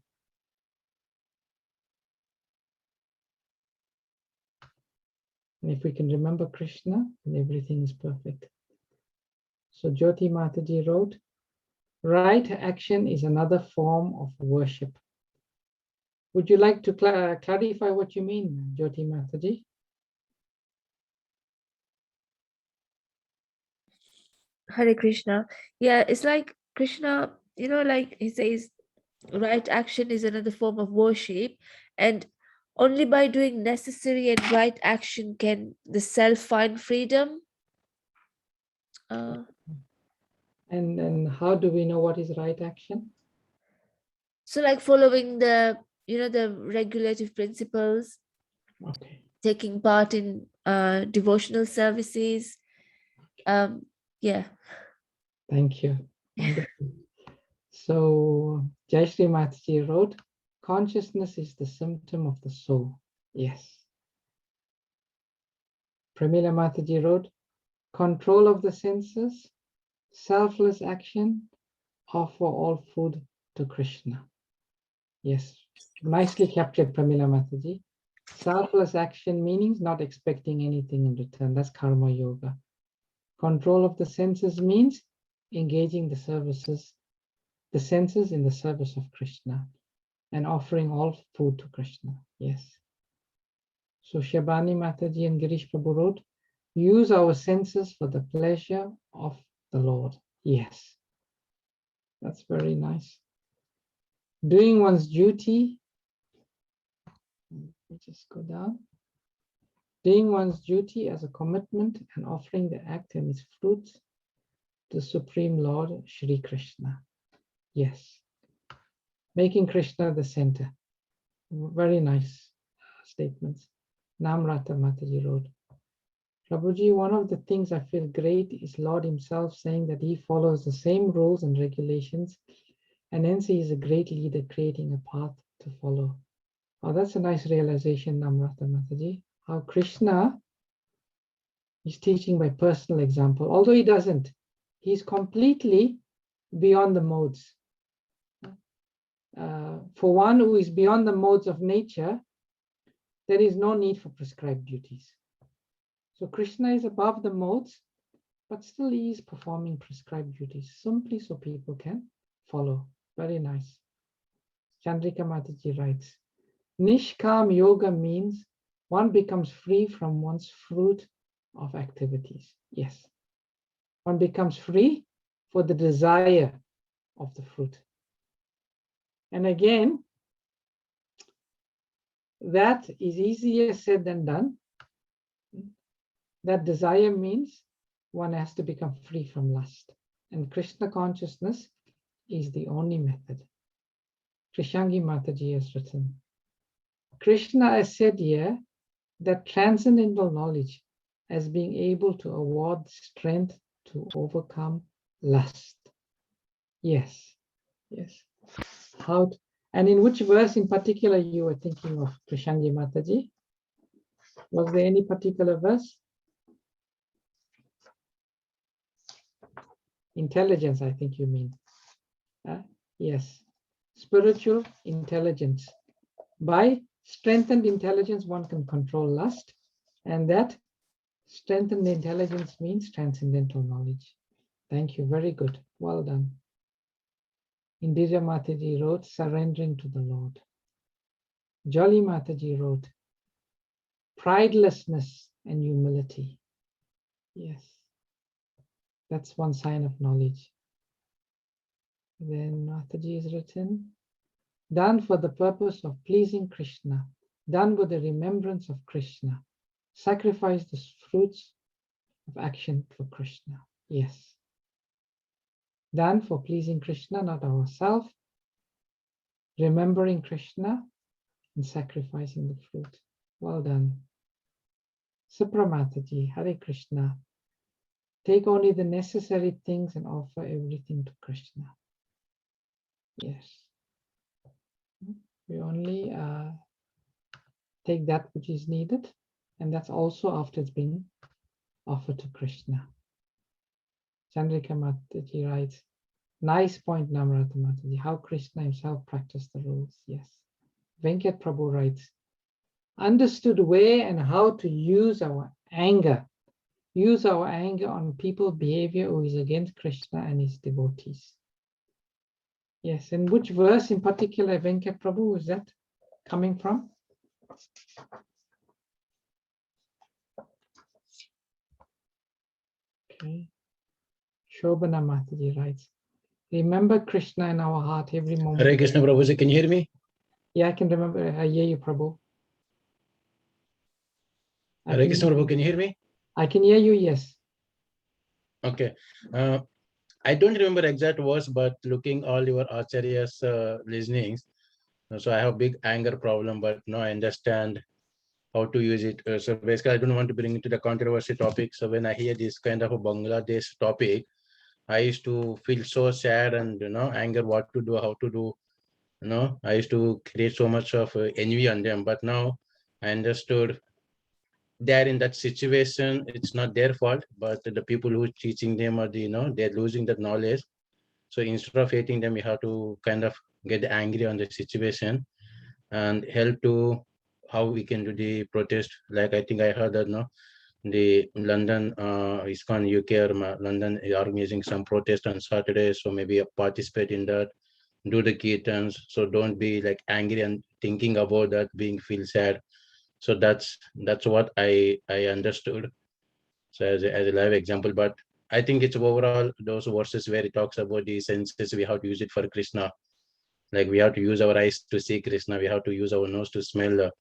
And if we can remember Krishna, then everything is perfect. So Jyoti Mataji wrote, right action is another form of worship. Would you like to clarify what you mean, Jyoti Mataji? Hare Krishna. Yeah, it's like Krishna, like he says, right action is another form of worship, and only by doing necessary and right action can the self find freedom. And how do we know what is right action? So like following the, the regulative principles, okay, taking part in devotional services. Yeah. Thank you. Wonderful. So Jayashree Mataji wrote, consciousness is the symptom of the soul. Yes. Pramila Mataji wrote, control of the senses, selfless action, offer all food to Krishna. Yes, nicely captured, Pramila Mataji. Selfless action means not expecting anything in return. That's karma yoga. Control of the senses means engaging the senses in the service of Krishna and offering all food to Krishna. Yes. So Shabani Mataji and Girish Prabhu wrote, use our senses for the pleasure of the Lord. Yes. That's very nice. Doing one's duty. Let me just go down. Doing one's duty as a commitment and offering the act and its fruits to Supreme Lord Shri Krishna. Yes. Making Krishna the center. Very nice statements. Namrata Mataji wrote, Prabhuji, one of the things I feel great is Lord himself saying that he follows the same rules and regulations, and hence he is a great leader creating a path to follow. Oh, that's a nice realization, Namrata Mataji. How Krishna is teaching by personal example, although he doesn't. He's completely beyond the modes. For one who is beyond the modes of nature, there is no need for prescribed duties. So Krishna is above the modes, but still he is performing prescribed duties, simply so people can follow. Very nice. Chandrika Mataji writes, Nishkam yoga means one becomes free from one's fruit of activities. Yes. One becomes free for the desire of the fruit. And again, that is easier said than done. That desire means one has to become free from lust. And Krishna consciousness is the only method. Krishangi Mataji has written, Krishna has said here that transcendental knowledge as being able to award strength to overcome lust. Yes, yes. How? And in which verse in particular you were thinking of, Krishangi Mataji? Was there any particular verse? Intelligence, I think you mean. Yes. Spiritual intelligence. By strengthened intelligence, one can control lust, and that strengthened intelligence means transcendental knowledge. Thank you. Very good. Well done. Indira Mataji wrote, surrendering to the Lord. Jolly Mataji wrote, pridelessness and humility. Yes. That's one sign of knowledge. Then Mataji has written, done for the purpose of pleasing Krishna, done with the remembrance of Krishna, sacrifice the fruits of action for Krishna. Yes. Done for pleasing Krishna, not ourselves, remembering Krishna and sacrificing the fruit. Well done. Supra Mataji, Hare Krishna. Take only the necessary things and offer everything to Krishna. Yes. We only take that which is needed, and that's also after it's been offered to Krishna. Chandrika Mataji writes, nice point, Namrata Mataji, how Krishna himself practiced the rules. Yes. Venkat Prabhu writes, understood where and how to use our anger. Use our anger on people's behavior who is against Krishna and his devotees. Yes, and which verse in particular, Venkat Prabhu, is that coming from? Okay. Shobhana Mataji writes, remember Krishna in our heart every moment. Hare Krishna Prabhuji, can you hear me? Yeah, I can remember. I hear you, Prabhu. Hare Krishna Prabhu, can you hear me? I can hear you, yes. Okay. I don't remember exact words, but looking all your Acharya's listenings, so I have big anger problem, but now I understand how to use it. So basically, I don't want to bring it to the controversy topic. So when I hear this kind of a Bangladesh topic, I used to feel so sad and anger. What to do? How to do? I used to create so much of envy on them. But now I understood they're in that situation. It's not their fault, but the people who are teaching them are they're losing that knowledge. So instead of hating them, we have to kind of get angry on the situation and help to how we can do the protest. Like I think I heard that the London ISKCON UK or London is organizing some protest on Saturday. So maybe participate in that, do the kirtans. So don't be like angry and thinking about that, feel sad. So that's what I understood. So as a live example, but I think it's overall those verses where it talks about the senses, we have to use it for Krishna. Like we have to use our eyes to see Krishna. We have to use our nose to smell the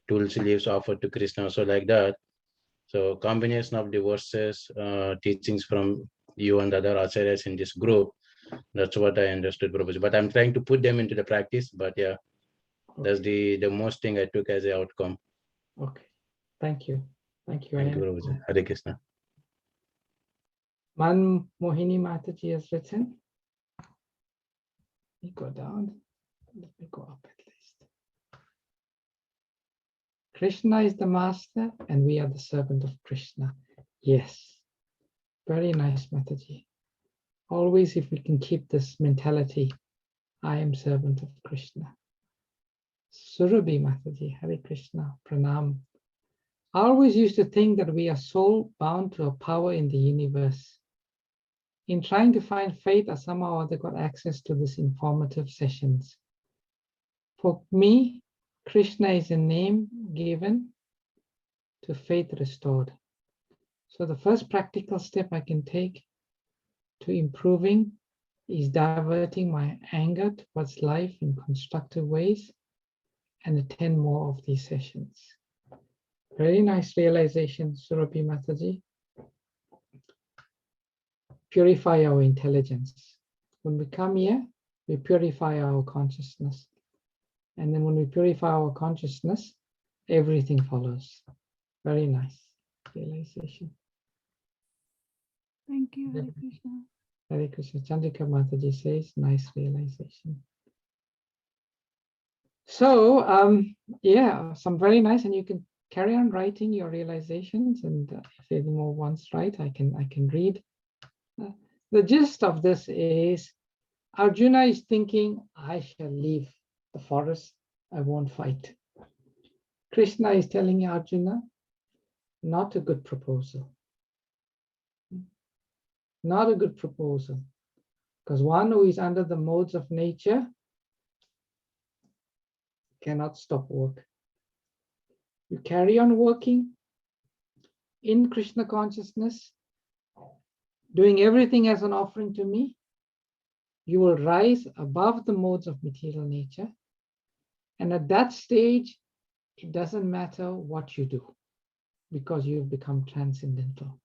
tulsi leaves offered to Krishna. So like that. So combination of the verses, teachings from you and other acharyas in this group. That's what I understood, Prabhuji. But I'm trying to put them into the practice. But yeah, that's the most thing I took as an outcome. Okay. Thank you. Thank you. Thank you, Prabhuji. Hare Krishna. Man Mohini Mataji has written. Let me go down. Let me go up at least. Krishna is the master and we are the servant of Krishna. Yes. Very nice, Mataji. Always, if we can keep this mentality, I am servant of Krishna. Surabhi Mataji, Hare Krishna, Pranam. I always used to think that we are soul bound to a power in the universe. In trying to find faith, I somehow or other got access to these informative sessions. For me, Krishna is a name given to faith restored. So the first practical step I can take to improving is diverting my anger towards life in constructive ways and attend more of these sessions. Very nice realization, Surabhi Mataji. Purify our intelligence. When we come here, we purify our consciousness. And then when we purify our consciousness, everything follows. Very nice realization. Thank you, Hare Krishna. Hare Krishna. Chandrika Mataji says, nice realization. So, yeah, some very nice, and you can carry on writing your realizations. And if any more wants write, I can read. The gist of this is Arjuna is thinking, I shall leave the forest, I won't fight. Krishna is telling Arjuna, not a good proposal. Not a good proposal. Because one who is under the modes of nature cannot stop work. You carry on working in Krishna consciousness, doing everything as an offering to me, you will rise above the modes of material nature. And at that stage, it doesn't matter what you do because you've become transcendental.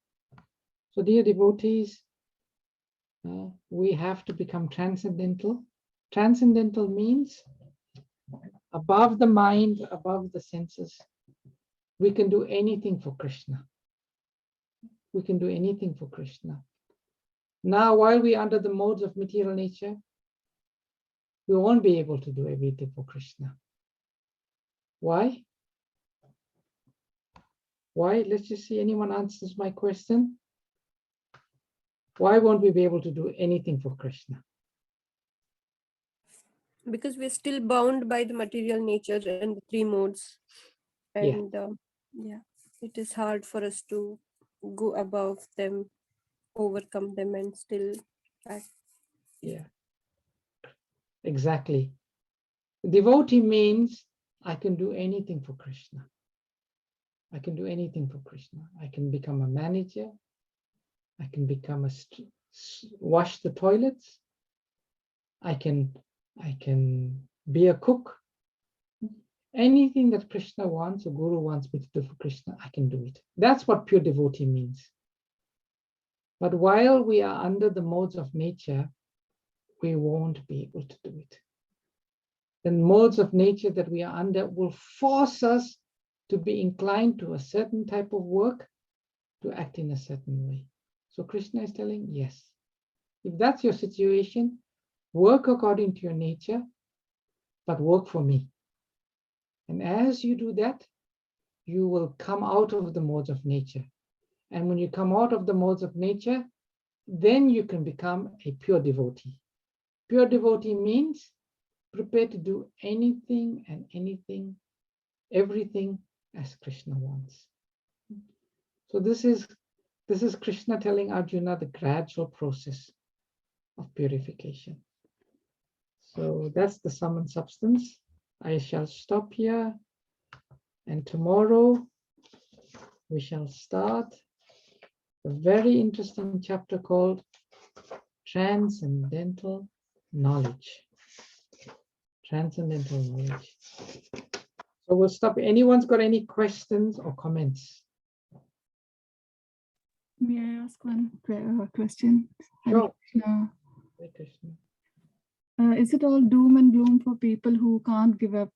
So dear devotees, we have to become transcendental. Transcendental means above the mind, above the senses. We can do anything for Krishna. We can do anything for Krishna. Now, while we're under the modes of material nature, we won't be able to do everything for Krishna. Why? Why? Let's just see, anyone answers my question. Why won't we be able to do anything for Krishna? Because we're still bound by the material nature and the three modes. And yeah, it is hard for us to go above them, overcome them, and still act. Yeah, exactly. Devotee means I can do anything for Krishna. I can do anything for Krishna. I can become a manager. I can become wash the toilets. I can be a cook. Anything that Krishna wants or Guru wants me to do for Krishna, I can do it. That's what pure devotee means. But while we are under the modes of nature, we won't be able to do it. The modes of nature that we are under will force us to be inclined to a certain type of work, to act in a certain way. So Krishna is telling, yes, if that's your situation, work according to your nature, but work for me. And as you do that, you will come out of the modes of nature. And when you come out of the modes of nature, then you can become a pure devotee. Pure devotee means prepared to do anything and anything, everything as Krishna wants. So this is Krishna telling Arjuna the gradual process of purification. So that's the sum and substance. I shall stop here, and tomorrow we shall start a very interesting chapter called Transcendental Knowledge. Transcendental knowledge. So we'll stop. Anyone's got any questions or comments? May I ask one question? Sure. Hare Krishna. Is it all doom and gloom for people who can't give up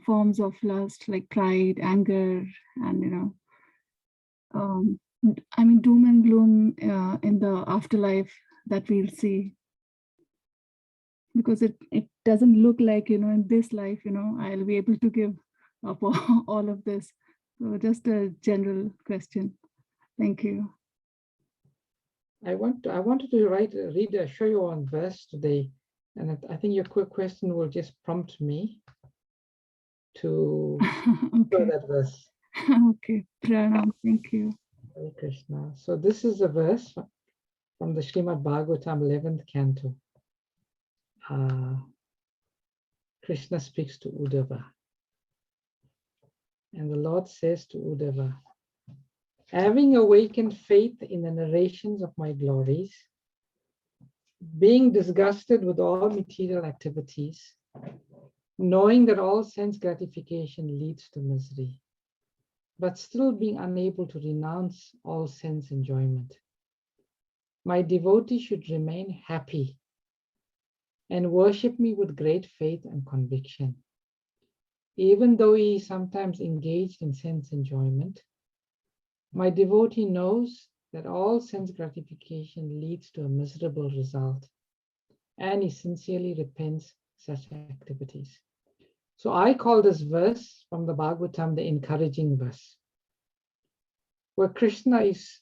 forms of lust like pride, anger, and I mean doom and gloom in the afterlife that we'll see? Because it doesn't look like, in this life, I'll be able to give up all of this. So just a general question. Thank you. I wanted to show you one verse today, and I think your quick question will just prompt me to show that verse. Okay, Pranam, thank you. Hare Krishna. So this is a verse from the Srimad Bhagavatam 11th canto. Krishna speaks to Uddhava, and the Lord says to Uddhava, having awakened faith in the narrations of my glories, being disgusted with all material activities, knowing that all sense gratification leads to misery, but still being unable to renounce all sense enjoyment, my devotee should remain happy and worship me with great faith and conviction. Even though he is sometimes engaged in sense enjoyment, my devotee knows that all sense gratification leads to a miserable result, and he sincerely repents such activities. So I call this verse from the Bhagavatam the encouraging verse, where Krishna is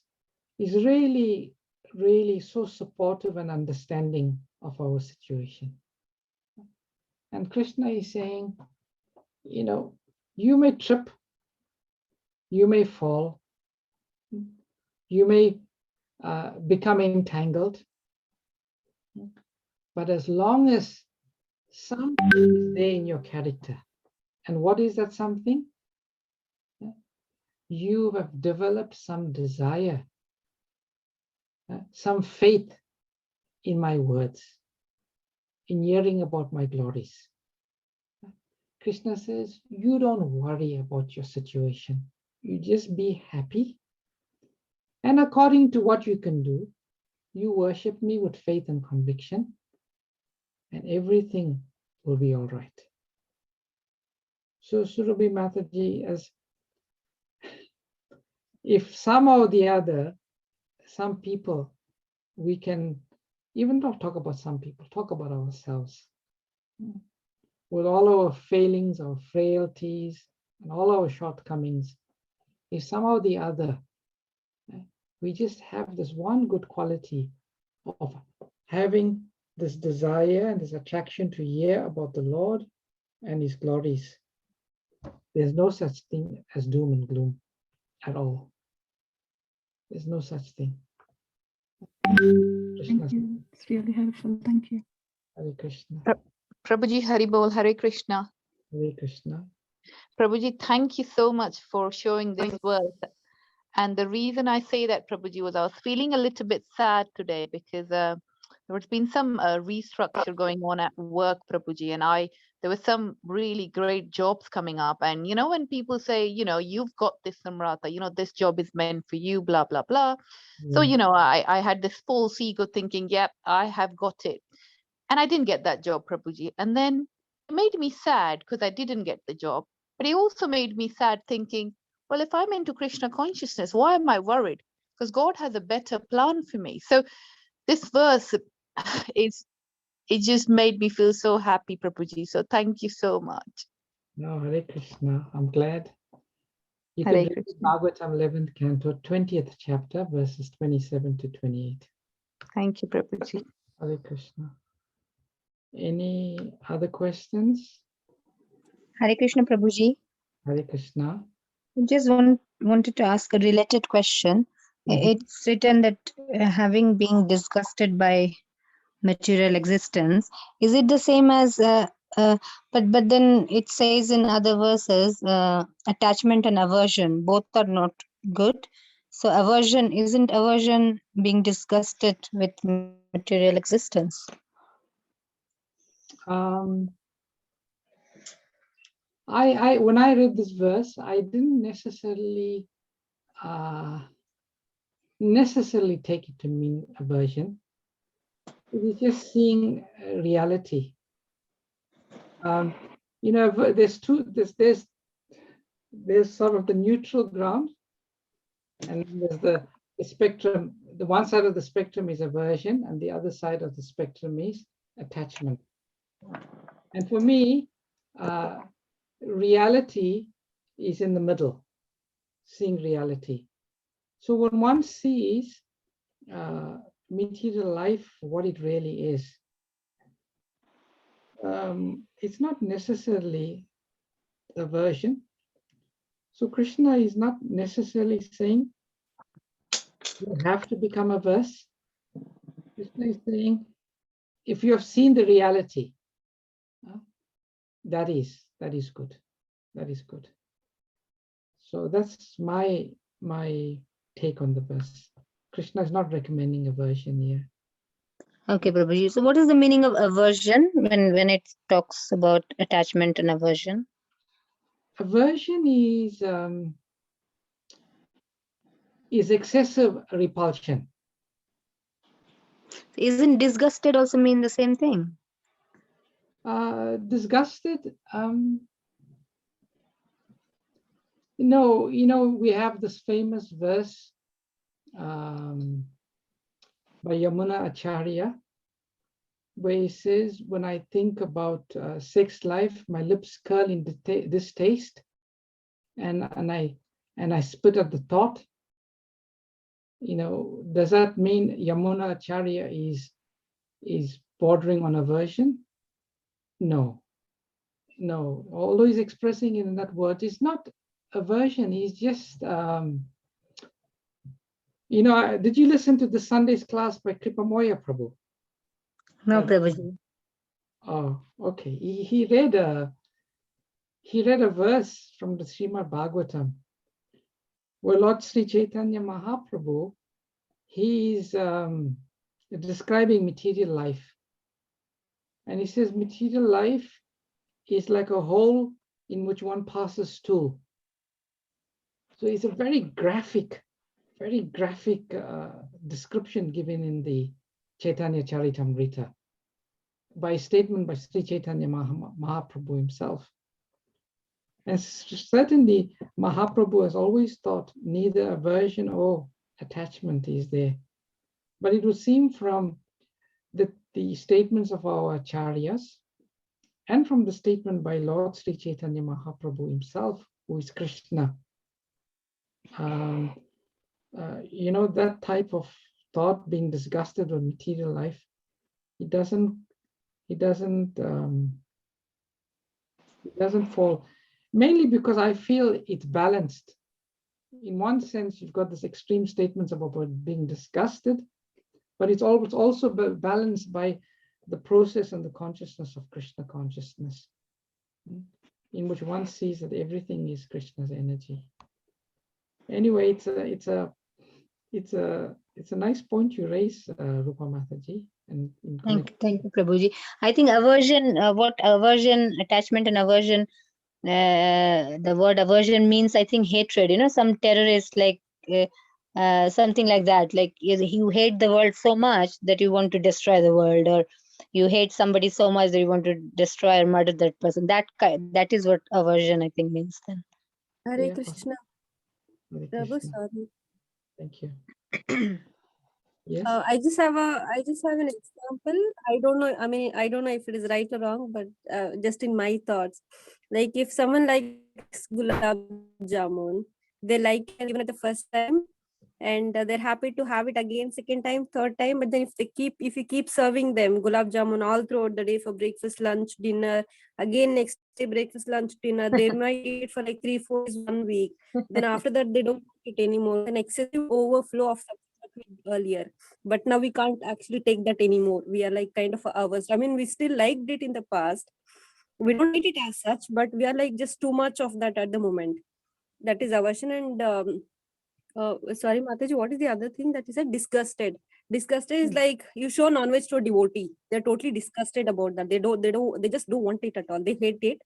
really, really so supportive and understanding of our situation. And Krishna is saying, you may trip, you may fall, you may become entangled, but as long as something is there in your character, and what is that something? You have developed some desire, some faith in my words, in hearing about my glories. Krishna says, you don't worry about your situation. You just be happy. And according to what you can do, you worship me with faith and conviction, and everything will be all right. So Surabhi Mataji, as if somehow or the other, some people, we can even not talk about some people, talk about ourselves. With all our failings, our frailties, and all our shortcomings, if somehow or the other, we just have this one good quality of having this desire and this attraction to hear about the Lord and his glories. There's no such thing as doom and gloom at all. There's no such thing. Thank you. It's really helpful. Thank you. Hare Krishna. Prabhuji, Hari Bol, Hare Krishna. Hare Krishna. Prabhuji, thank you so much for showing this verse. And the reason I say that, Prabhuji, was I was feeling a little bit sad today because there's been some restructure going on at work, Prabhuji, and there were some really great jobs coming up. And, you know, when people say, you know, you've got this, Namrata, you know, this job is meant for you, blah, blah, blah. So, you know, I had this false ego thinking, yep, I have got it. And I didn't get that job, Prabhuji. And then it made me sad because I didn't get the job. But it also made me sad thinking, well, if I'm into Krishna consciousness, why am I worried? Because God has a better plan for me. So this verse it just made me feel so happy, Prabhuji. So thank you so much. No, Hare Krishna. I'm glad. You Hare could read Krishna. Bhagavatam 11th canto, 20th chapter, verses 27 to 28. Thank you, Prabhuji. Hare Krishna. Any other questions? Hare Krishna, Prabhuji. Hare Krishna. I just wanted to ask a related question. Mhm. It's written that having been disgusted by material existence, is it the same as but then it says in other verses attachment and aversion both are not good, so isn't aversion being disgusted with material existence? I when I read this verse, I didn't necessarily take it to mean aversion. It is just seeing reality. You know, there's sort of the neutral ground, and there's the spectrum. The one side of the spectrum is aversion, and the other side of the spectrum is attachment. And for me, reality is in the middle, seeing reality. So when one sees material life for what it really is, it's not necessarily aversion. So Krishna is not necessarily saying you have to become averse. Krishna is saying if you have seen the reality, that is good. That is good. So that's my take on the verse. Krishna is not recommending aversion here. Okay, Prabhuji. So what is the meaning of aversion when it talks about attachment and aversion? Aversion is excessive repulsion. Isn't disgusted also mean the same thing? Disgusted, no, you know, we have this famous verse by Yamuna Acharya, where he says, when I think about sex life, my lips curl in distaste, and I spit at the thought. You know, does that mean Yamuna Acharya is bordering on aversion? No. Although he's expressing it in that word, it's not aversion. He's just, you know, did you listen to the Sunday's class by Kripamoya Prabhu? No, Prabhuji. Oh, okay. He read a verse from the Srimad Bhagavatam, where Lord Sri Chaitanya Mahaprabhu, he's describing material life. And he says material life is like a hole in which one passes to. So it's a very graphic description given in the Chaitanya Charitamrita by a statement by Sri Chaitanya Mahaprabhu himself. And certainly Mahaprabhu has always taught neither aversion or attachment is there. But it would seem from the statements of our acharyas and from the statement by Lord Sri Chaitanya Mahaprabhu himself, who is Krishna, that type of thought, being disgusted with material life, it doesn't fall, mainly because I feel it's balanced. In one sense, you've got this extreme statements about being disgusted, but it's always also balanced by the process and the consciousness of Krishna consciousness, in which one sees that everything is Krishna's energy. Anyway, it's a nice point you raise, Rupa Mataji. And Thank you, Prabhuji. I think aversion, what aversion, attachment and aversion, the word aversion means, I think, hatred. Some terrorists, like something like that, like you hate the world so much that you want to destroy the world, or you hate somebody so much that you want to destroy or murder that person. That is what aversion, I think, means then. Hare Krishna. Hare Prabhu, Krishna. sorry. Thank you. Yes. I just have an example. I don't know. I mean, I don't know if it is right or wrong, but just in my thoughts, like if someone likes gulab jamun, they like it even at the first time, and they're happy to have it again, second time, third time. But then if you keep serving them gulab jamun all throughout the day for breakfast, lunch, dinner, again next day breakfast, lunch, dinner, they might eat it for like 3-4 days, 1 week. Then after that, they don't eat it anymore. An excessive overflow of something earlier, but now we can't actually take that anymore. We are like kind of hours. I mean, we still liked it in the past. We don't eat it as such, but we are like just too much of that at the moment. That is aversion. And sorry, Mataji, what is the other thing that you said? Disgusted. Disgusted is like you show non-veg to a devotee. They're totally disgusted about that. They just don't want it at all. They hate it.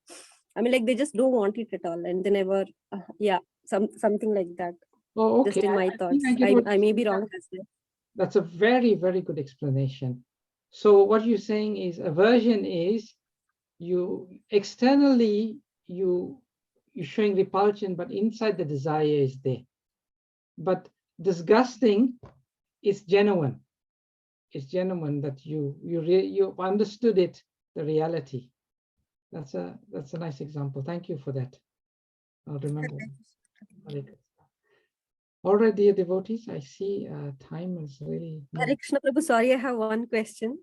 I mean, like they just don't want it at all, and they never. Something like that. Oh, okay. Just in my thoughts. I may be wrong as well. That's a very, very good explanation. So what you're saying is aversion is you externally you're showing repulsion, but inside the desire is there. But disgusting is genuine. It's genuine that you understood it, the reality. That's a nice example. Thank you for that. I'll remember. All right, dear devotees, I see time is really. Hare Krishna Prabhu, sorry, I have one question.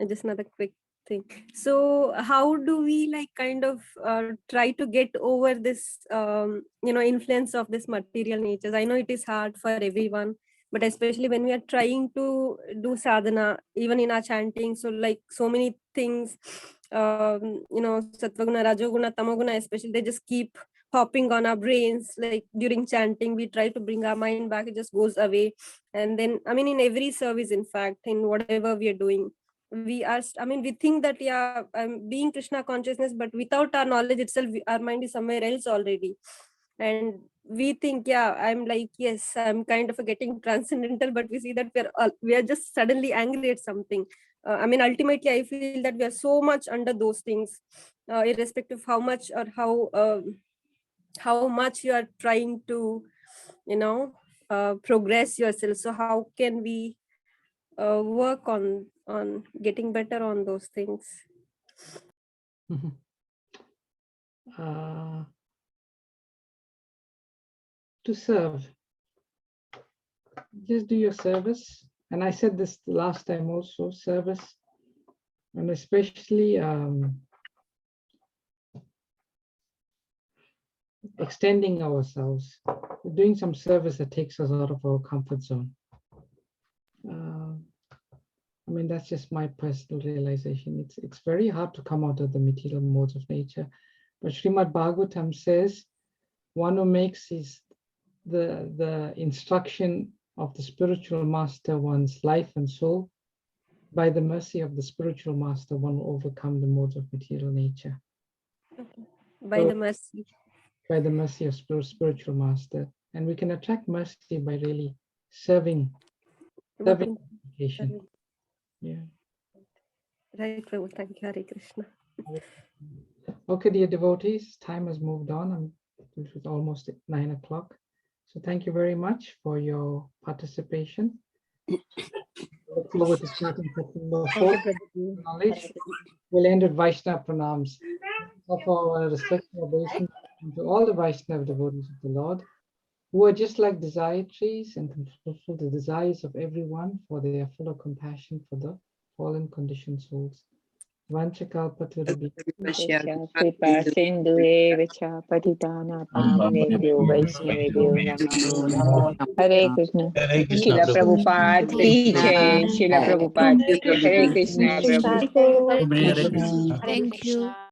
Just another quick thing. So how do we like kind of try to get over this, influence of this material natures? I know it is hard for everyone, but especially when we are trying to do sadhana, even in our chanting, so like so many things, Sattva-guna, Rajoguna, Tamoguna, especially, they just keep hopping on our brains. Like during chanting, we try to bring our mind back, it just goes away. And then, I mean, in every service, in fact, in whatever we are doing, we think that, yeah, I'm being Krishna consciousness, but without our knowledge itself, our mind is somewhere else already. And we think, yeah, I'm like, yes, I'm kind of getting transcendental, but we see that we are just suddenly angry at something. Ultimately, I feel that we are so much under those things, irrespective of how much or how much you are trying to, progress yourself. So how can we work on getting better on those things? To serve. Just do your service. And I said this the last time also, service. And especially extending ourselves, doing some service that takes us out of our comfort zone. That's just my personal realization. It's very hard to come out of the material modes of nature. But Srimad Bhagavatam says, one who makes the instruction of the spiritual master one's life and soul, by the mercy of the spiritual master, one will overcome the modes of material nature. Okay. By the mercy of spiritual master. And we can attract mercy by really serving purification. Yeah. Right, Prabhu. Thank you, Hare Krishna. Okay, dear devotees, time has moved on, and it was almost 9 o'clock. So thank you very much for your participation. Look forward to starting session number 4, knowledge. We'll end with Vaishnava pranams. Offer our respectful obeisance to all the Vaishnava devotees of the Lord, who are just like desire trees and can fulfill the desires of everyone, for they are full of compassion for the fallen conditioned souls. Kripa sindhu eva cha patitana pavanebhyo vaishnavebhyo namo namo. Hare Krishna. Hare Krishna, Srila Prabhu. Prabhupada ki jai. Srila Prabhupada. Hare Krishna, Prabhu. Hare Hare Krishna. Krishna. Thank you.